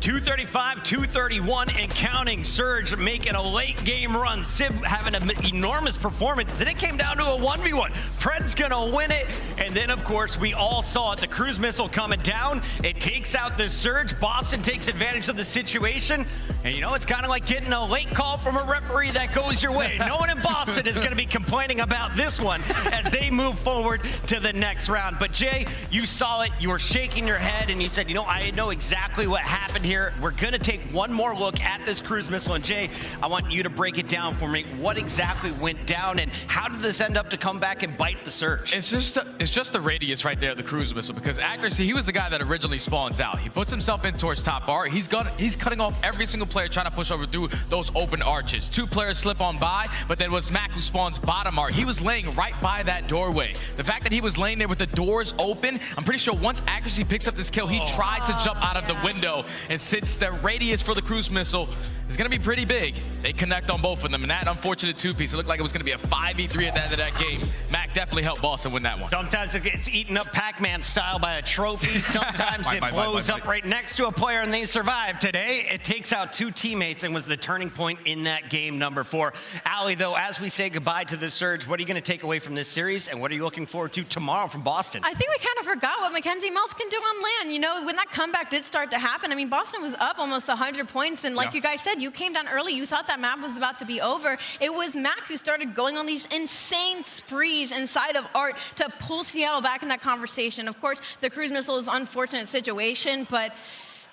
235, 231 and counting. Surge making a late game run. Civ having an enormous performance. Then it came down to a 1v1. Pred's gonna win it. And then of course we all saw it. The cruise missile coming down. It takes out the Surge. Boston takes advantage of the situation. And you know, it's kind of like getting a late call from a referee that goes your way. No one in Boston is gonna be complaining about this one as they move forward to the next round. But Jay, you saw it. You were shaking your head and you said, you know, I know exactly what happened here. We're gonna take one more look at this cruise missile, and Jay, I want you to break it down for me. What exactly went down, and how did this end up to come back and bite the Surge? It's just the radius right there, the cruise missile, because accuracy, he was the guy that originally spawns out. He puts himself in towards top bar. He's cutting off every single player trying to push over through those open arches. 2 players slip on by, but then it was Mac who spawns bottom art. He was laying right by that doorway. The fact that he was laying there with the doors open, I'm pretty sure once accuracy picks up this kill, he tries to jump out of the window. And since the radius for the cruise missile is going to be pretty big, they connect on both of them. And that unfortunate 2-piece, it looked like it was going to be a 5v3 at the end of that game. Mac definitely helped Boston win that one. Sometimes it gets eaten up Pac-Man style by a trophy. Sometimes it blows up right next to a player and they survive. Today, it takes out 2 teammates and was the turning point in that game number 4. Ali, though, as we say goodbye to the Surge, what are you going to take away from this series, and what are you looking forward to tomorrow from Boston? I think we kind of forgot what Mackenzie Melts can do on LAN. You know, when that comeback did start to happen, I mean, Boston was up almost 100 points, and like you guys said, you came down early. You thought that map was about to be over. It was Mac who started going on these insane sprees inside of Art to pull Seattle back in that conversation. Of course, the cruise missile is an unfortunate situation, but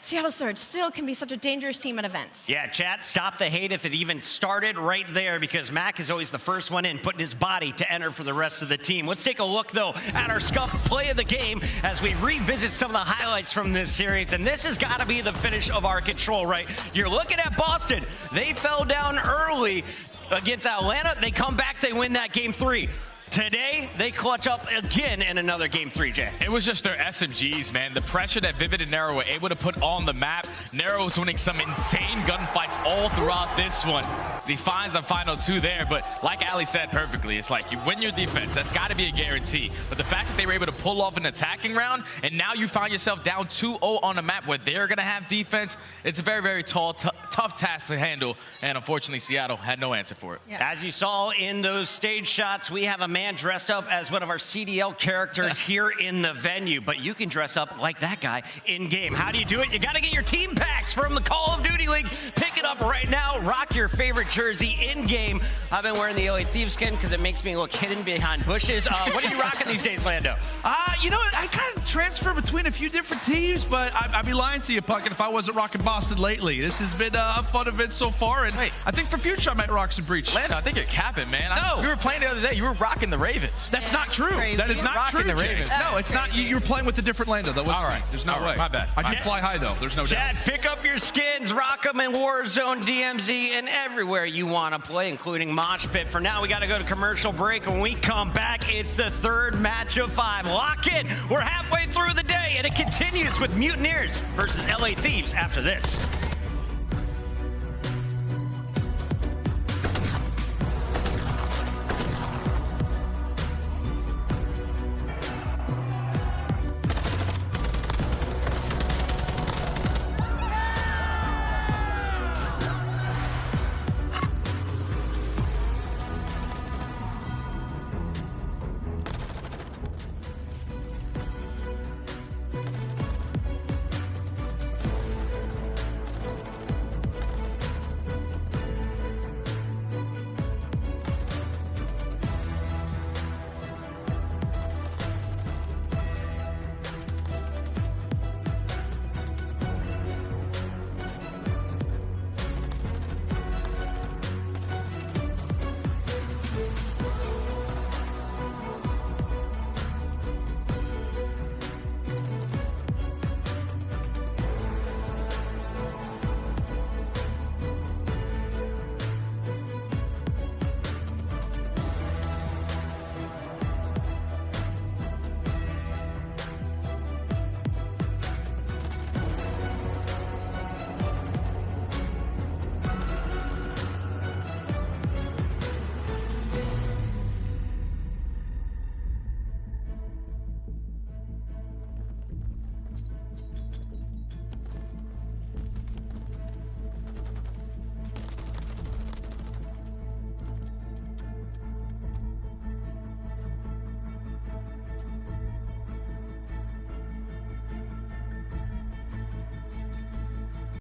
Seattle Surge still can be such a dangerous team at events. Yeah, chat, stop the hate if it even started right there, because Mac is always the first one in, putting his body to enter for the rest of the team. Let's take a look, though, at our Scuff play of the game as we revisit some of the highlights from this series. And this has got to be the finish of our control, right? You're looking at Boston. They fell down early against Atlanta. They come back, they win that game 3. Today, they clutch up again in another game 3, Jay. It was just their SMGs, man. The pressure that Vivid and Nero were able to put on the map. Nero was winning some insane gunfights all throughout this one. He finds a final 2 there, but like Ali said perfectly, it's like you win your defense. That's got to be a guarantee. But the fact that they were able to pull off an attacking round, and now you find yourself down 2-0 on a map where they're going to have defense, it's a very, very tall, tough task to handle. And unfortunately, Seattle had no answer for it. Yeah. As you saw in those stage shots, we have a man man dressed up as one of our CDL characters here in the venue, but you can dress up like that guy in game. How do you do it? You got to get your team packs from the Call of Duty League. Pick it up right now. Rock your favorite jersey in game. I've been wearing the LA Thieves skin because it makes me look hidden behind bushes. What are you rocking these days, Lando? You know what? I kind of transfer between a few different teams, but I'd be lying to you, Puckett, if I wasn't rocking Boston lately. This has been a fun event so far, and I think for future I might rock some Breach. Lando, I think you're capping, man. No. We were playing the other day. You were rocking the Ravens. That's not true. That is not true, the Jay. Ravens. No, it's not. You're playing with a different Lando. That wasn't me. There's no way. My bad. I can fly high, though. There's no doubt. Chad, pick up your skins, rock them in Warzone, DMZ, and everywhere you want to play, including Mosh Pit. For now, we got to go to commercial break. When we come back, it's the third match of 5. Lock in. We're halfway through the day, and it continues with Mutineers versus LA Thieves after this.